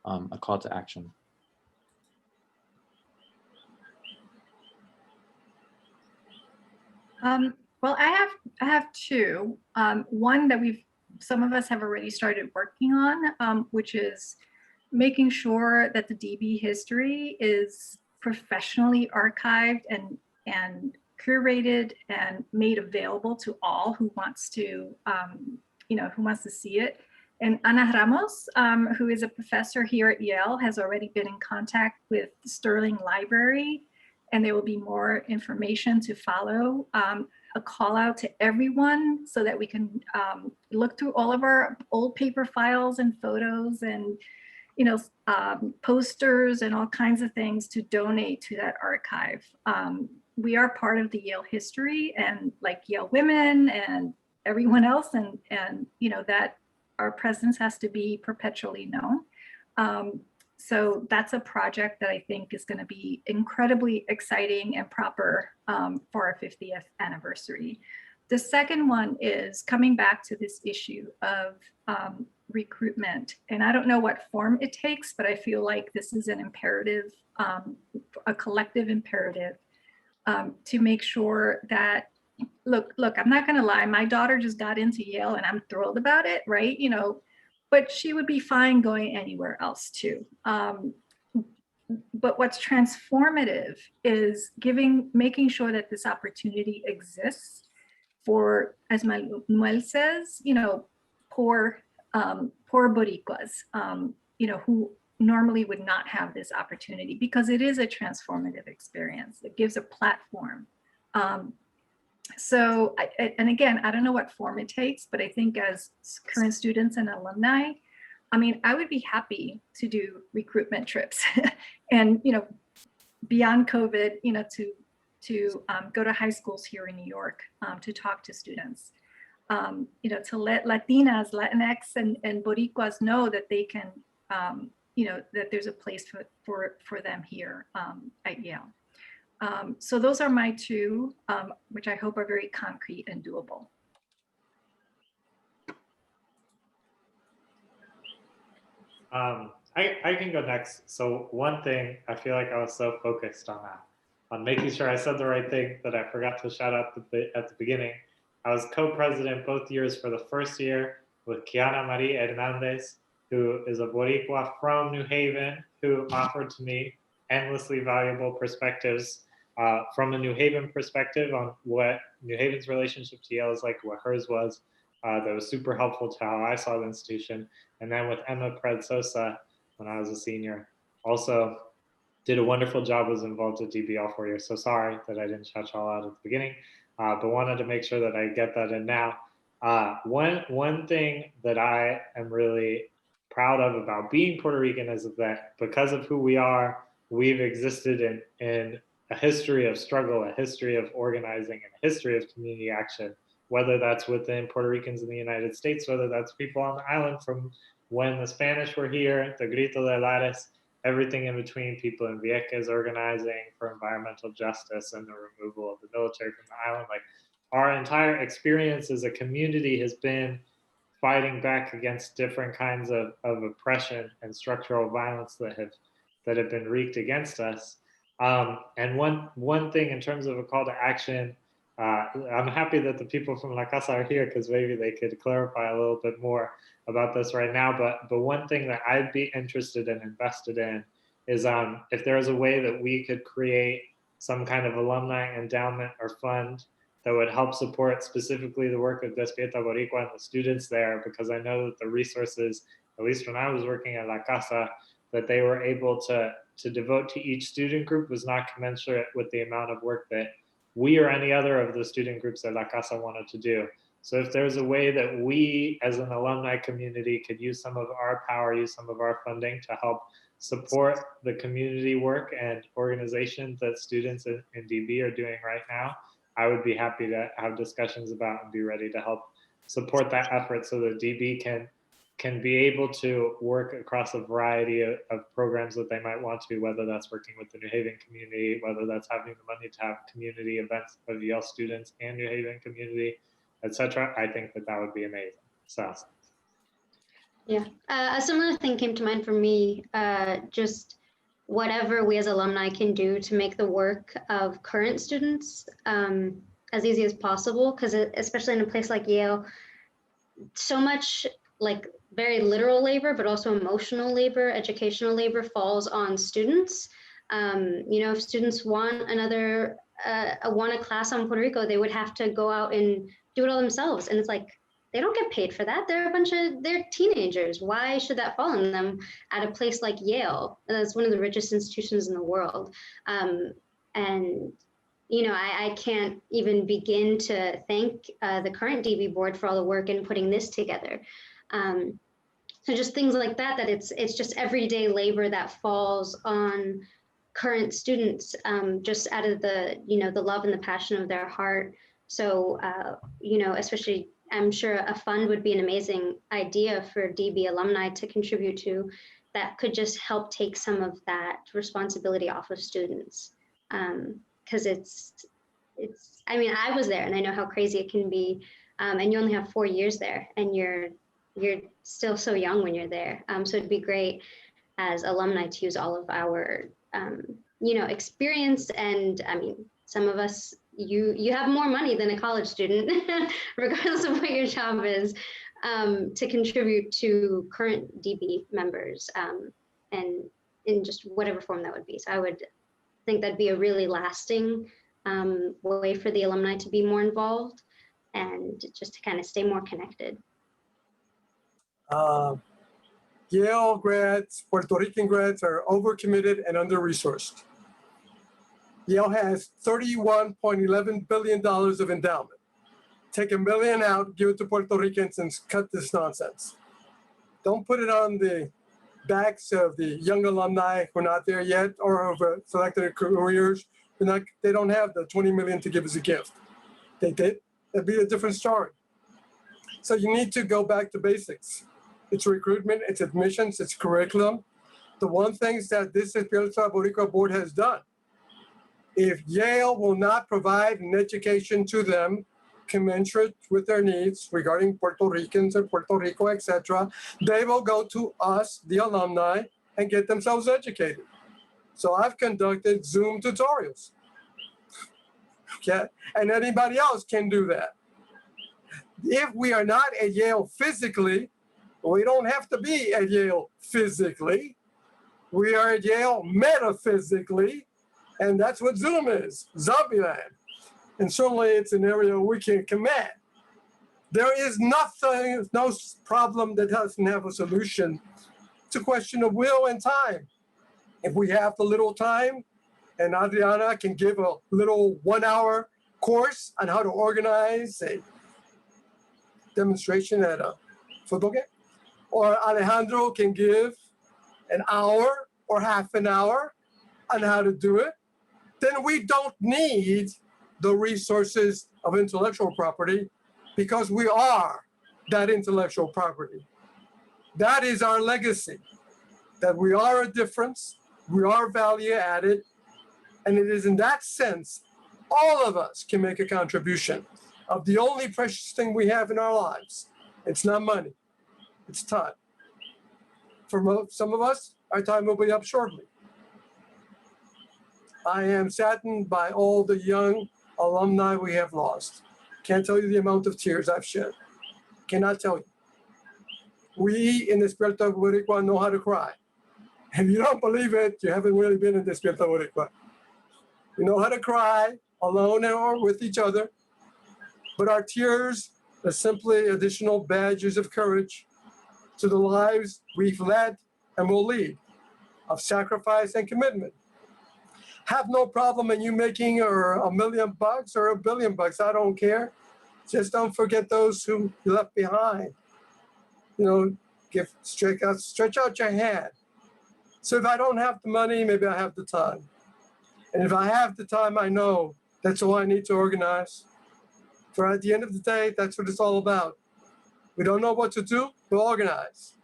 a call to action. Well, I have two. One that some of us have already started working on, which is making sure that the DB history is professionally archived and curated and made available to all who wants to, who wants to see it. And Ana Ramos, who is a professor here at Yale, has already been in contact with the Sterling Library, and there will be more information to follow. A call out to everyone so that we can look through all of our old paper files and photos and posters and all kinds of things to donate to that archive. We are part of the Yale history, and like Yale Women and everyone else, and you know, that our presence has to be perpetually known. So that's a project that I think is going to be incredibly exciting and proper for our 50th anniversary. The second one is coming back to this issue of recruitment. And I don't know what form it takes, but I feel like this is an imperative, a collective imperative to make sure that, look, I'm not going to lie, my daughter just got into Yale and I'm thrilled about it, right? You know, but she would be fine going anywhere else too. But what's transformative is making sure that this opportunity exists for, as Manuel says, you know, poor Boricuas, you know, who normally would not have this opportunity, because it is a transformative experience. It gives a platform. So, and again, I don't know what form it takes, but I think as current students and alumni, I mean, I would be happy to do recruitment trips and, you know, beyond COVID, you know, to go to high schools here in New York to talk to students, you know, to let Latinas, Latinx, and Boricuas know that they can, you know, that there's a place for them here at Yale. So those are my two, which I hope are very concrete and doable. I can go next. So one thing, I feel like I was so focused on that, on making sure I said the right thing, that I forgot to shout out at the beginning. I was co-president both years for the first year with Kiana Marie Hernandez, who is a Boricua from New Haven, who offered to me endlessly valuable perspectives from a New Haven perspective on what New Haven's relationship to Yale is like, what hers was. That was super helpful to how I saw the institution. And then with Emma Pred Sosa, when I was a senior, also did a wonderful job, was involved at DB all 4 years. So sorry that I didn't shout y'all out at the beginning, but wanted to make sure that I get that in now. One thing that I am really proud of about being Puerto Rican is that because of who we are, we've existed in a history of struggle, a history of organizing, and a history of community action, whether that's within Puerto Ricans in the United States, whether that's people on the island from when the Spanish were here, the Grito de Lares, everything in between, people in Vieques organizing for environmental justice and the removal of the military from the island. Like, our entire experience as a community has been fighting back against different kinds of oppression and structural violence that have been wreaked against us. And one thing in terms of a call to action, I'm happy that the people from La Casa are here, because maybe they could clarify a little bit more about this right now. But one thing that I'd be interested and invested in is if there's a way that we could create some kind of alumni endowment or fund that would help support specifically the work of Despierta Boricua and the students there, because I know that the resources, at least when I was working at La Casa, that they were able to devote to each student group was not commensurate with the amount of work that we or any other of the student groups at La Casa wanted to do. So if there's a way that we as an alumni community could use some of our power, use some of our funding to help support the community work and organization that students in DB are doing right now, I would be happy to have discussions about and be ready to help support that effort so that DB can be able to work across a variety of programs that they might want to, whether that's working with the New Haven community, whether that's having the money to have community events of Yale students and New Haven community, etc. I think that would be amazing. So. Yeah, a similar thing came to mind for me, just whatever we as alumni can do to make the work of current students as easy as possible, because especially in a place like Yale, so much like very literal labor, but also emotional labor, educational labor falls on students. You know, if students want want a class on Puerto Rico, they would have to go out and do it all themselves. And it's like, they don't get paid for that. They're teenagers. Why should that fall on them at a place like Yale? That's one of the richest institutions in the world. And you know, I can't even begin to thank the current DB board for all the work in putting this together. So just things like that it's just everyday labor that falls on current students, just out of the, you know, the love and the passion of their heart. So, you know, especially I'm sure a fund would be an amazing idea for DB alumni to contribute to that could just help take some of that responsibility off of students. Because I mean, I was there and I know how crazy it can be. And you only have 4 years there and you're still so young when you're there. So it'd be great as alumni to use all of our, experience. And I mean, some of us, you have more money than a college student, regardless of what your job is, to contribute to current DB members, and in just whatever form that would be. So I would think that'd be a really lasting way for the alumni to be more involved and just to kind of stay more connected. Yale grads, Puerto Rican grads are overcommitted and under-resourced. Yale has $31.11 billion of endowment. Take $1 billion out, give it to Puerto Ricans, and cut this nonsense. Don't put it on the backs of the young alumni who are not there yet or who have selected careers. They don't have the $20 million to give as a gift. They did. That'd be a different story. So you need to go back to basics. It's recruitment, it's admissions, it's curriculum. The one thing that this Despierta Boricua board has done, if Yale will not provide an education to them commensurate with their needs regarding Puerto Ricans and Puerto Rico, etc., they will go to us, the alumni, and get themselves educated. So I've conducted Zoom tutorials. Okay, and anybody else can do that. If we are not at Yale physically, we don't have to be at Yale physically. We are at Yale metaphysically, and that's what Zoom is, Zombieland. And certainly it's an area we can command. There is nothing, no problem that doesn't have a solution. It's a question of will and time. If we have the little time, and Adriana can give a little 1-hour course on how to organize a demonstration at a football game, or Alejandro can give an hour or half an hour on how to do it, then we don't need the resources of intellectual property because we are that intellectual property. That is our legacy, that we are a difference, we are value added, and it is in that sense, all of us can make a contribution of the only precious thing we have in our lives. It's not money, it's time. For some of us, our time will be up shortly. I am saddened by all the young alumni we have lost. Can't tell you the amount of tears I've shed. Cannot tell you. We in Despierta Boricua know how to cry. If you don't believe it, you haven't really been in Despierta Boricua. We know how to cry, alone or with each other, but our tears are simply additional badges of courage to the lives we've led and will lead, of sacrifice and commitment. Have no problem in you making $1 million or $1 billion. I don't care. Just don't forget those who you left behind. Stretch out your hand. So if I don't have the money, maybe I have the time. And if I have the time, I know that's all I need to organize. For at the end of the day, that's what it's all about. We don't know what to do, we'll organize.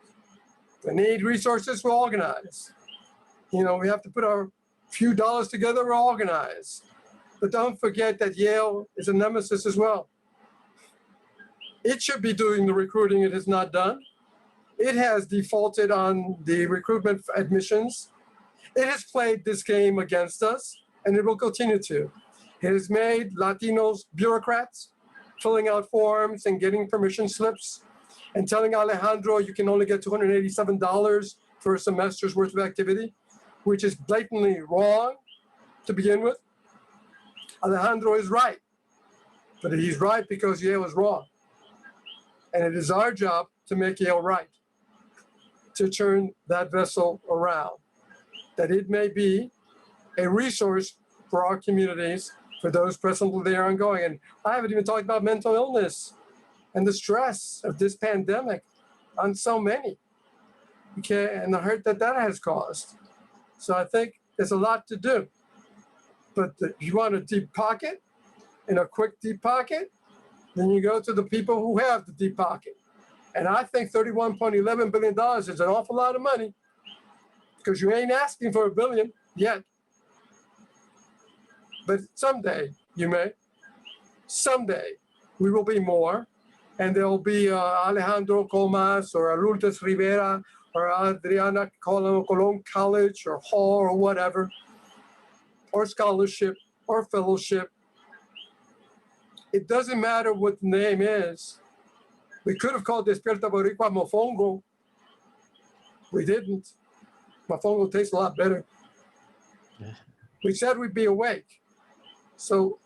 We need resources, we'll organize. We have to put our few dollars together, we'll organize. But don't forget that Yale is a nemesis as well. It should be doing the recruiting it has not done. It has defaulted on the recruitment admissions. It has played this game against us, and it will continue to. It has made Latinos bureaucrats, filling out forms and getting permission slips, and telling Alejandro you can only get $287 for a semester's worth of activity, which is blatantly wrong to begin with. Alejandro is right, but he's right because Yale is wrong. And it is our job to make Yale right, to turn that vessel around, that it may be a resource for our communities, for those presently there ongoing. And I haven't even talked about mental illness and the stress of this pandemic on so many, okay, and the hurt that has caused. So I think there's a lot to do. But if you want a deep pocket, in a quick deep pocket, Then you go to the people who have the deep pocket. And I think $31.11 billion is an awful lot of money because you ain't asking for $1 billion yet. But someday you may. Someday we will be more. And there will be Alejandro Comas or Lourdes Rivera or Adriana Colon College or Hall or whatever, or scholarship or fellowship. It doesn't matter what the name is. We could have called Despierta Boricua Mofongo. We didn't. Mofongo tastes a lot better. Yeah. We said we'd be awake. So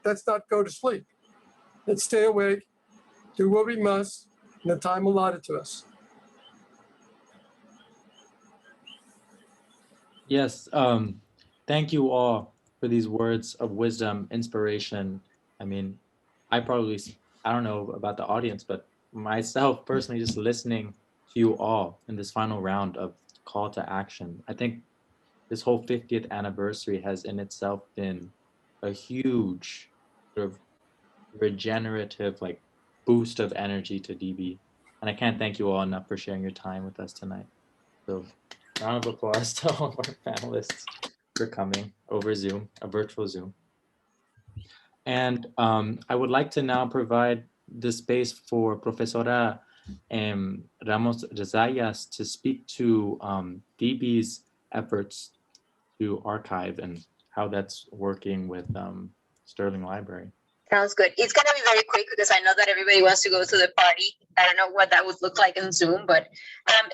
let's not go to sleep. Let's stay awake, do what we must in the time allotted to us. Yes, thank you all for these words of wisdom, inspiration. I mean, I don't know about the audience, but myself personally, just listening to you all in this final round of call to action, I think this whole 50th anniversary has in itself been a huge sort of regenerative like boost of energy to DB. And I can't thank you all enough for sharing your time with us tonight. So round of applause to all of our panelists for coming over Zoom, a virtual Zoom. And I would like to now provide the space for Profesora Ramos Rezayas to speak to DB's efforts to archive and how that's working with Sterling Library. Sounds good. It's going to be very quick because I know that everybody wants to go to the party. I don't know what that would look like on Zoom, but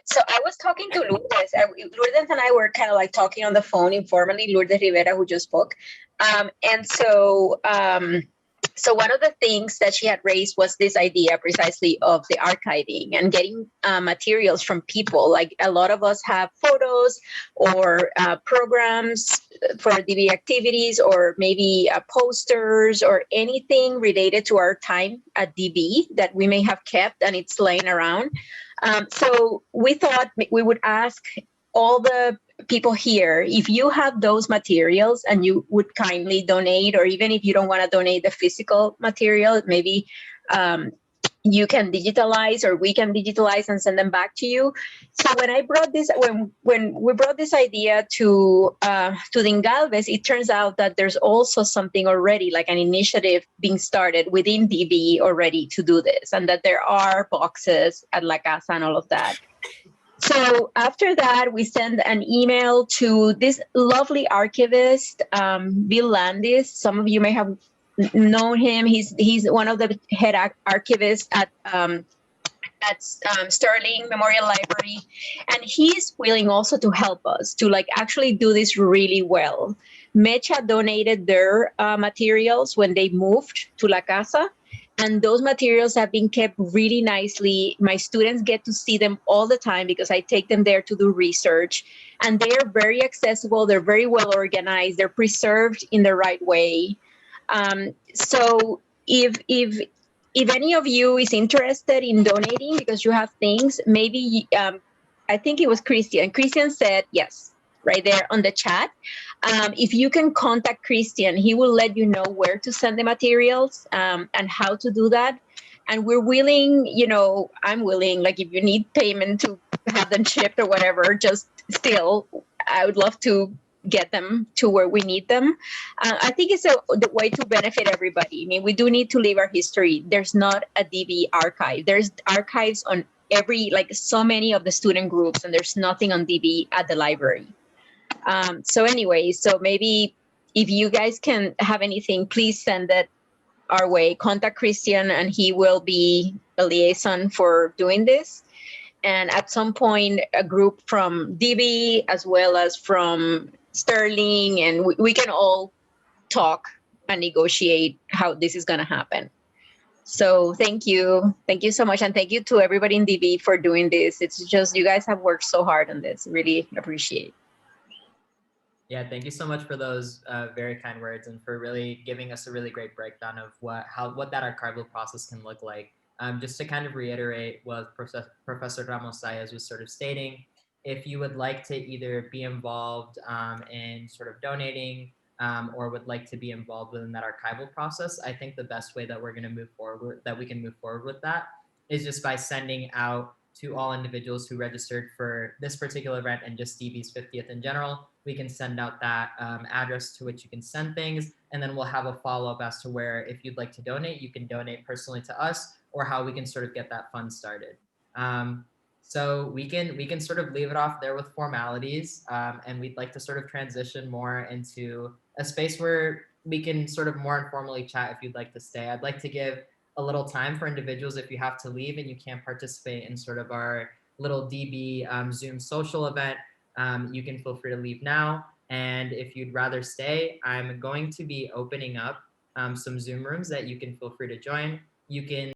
so I was talking to Lourdes. Lourdes and I were kind of like talking on the phone informally, Lourdes Rivera, who just spoke. So one of the things that she had raised was this idea precisely of the archiving and getting materials from people. Like a lot of us have photos or programs for DB activities or maybe posters or anything related to our time at DB that we may have kept and it's laying around. So we thought we would ask all the people here, if you have those materials and you would kindly donate, or even if you don't want to donate the physical material, maybe you can digitalize or we can digitalize and send them back to you. So when I brought this, when we brought this idea to Dingalves, it turns out that there's also something already, like an initiative being started within DB already to do this, and that there are boxes at La Casa and all of that. So after that, we sent an email to this lovely archivist, Bill Landis. Some of you may have known him. He's one of the head archivists at Sterling Memorial Library, and he's willing also to help us to like actually do this really well. Mecha donated their materials when they moved to La Casa. And those materials have been kept really nicely. My students get to see them all the time because I take them there to do research. And they are very accessible. They're very well organized. They're preserved in the right way. So if any of you is interested in donating because you have things, maybe I think it was Christian. Christian said yes, right there on the chat. If you can contact Christian, he will let you know where to send the materials and how to do that. And we're willing, I'm willing, like if you need payment to have them shipped or whatever, just still, I would love to get them to where we need them. I think it's the way to benefit everybody. I mean, we do need to live our history. There's not a DB archive. There's archives on so many of the student groups, and there's nothing on DB at the library. So anyway, so maybe if you guys can have anything, please send it our way. Contact Christian and he will be a liaison for doing this. And at some point, a group from DB as well as from Sterling, and we can all talk and negotiate how this is going to happen. So thank you. Thank you so much. And thank you to everybody in DB for doing this. It's just, you guys have worked so hard on this. Really appreciate it. Yeah, thank you so much for those very kind words and for really giving us a really great breakdown of what that archival process can look like. Just to kind of reiterate what Professor Ramos Zayas was sort of stating, if you would like to either be involved in sort of donating or would like to be involved in that archival process, I think the best way that we're going to move forward, that we can move forward with that, is just by sending out to all individuals who registered for this particular event and just DB's 50th in general. We can send out that address to which you can send things, and then we'll have a follow-up as to where, if you'd like to donate, you can donate personally to us, or how we can sort of get that fund started. So we can sort of leave it off there with formalities, and we'd like to sort of transition more into a space where we can sort of more informally chat if you'd like to stay. I'd like to give a little time for individuals if you have to leave and you can't participate in sort of our little DB Zoom social event. You can feel free to leave now. And if you'd rather stay, I'm going to be opening up some Zoom rooms that you can feel free to join. You can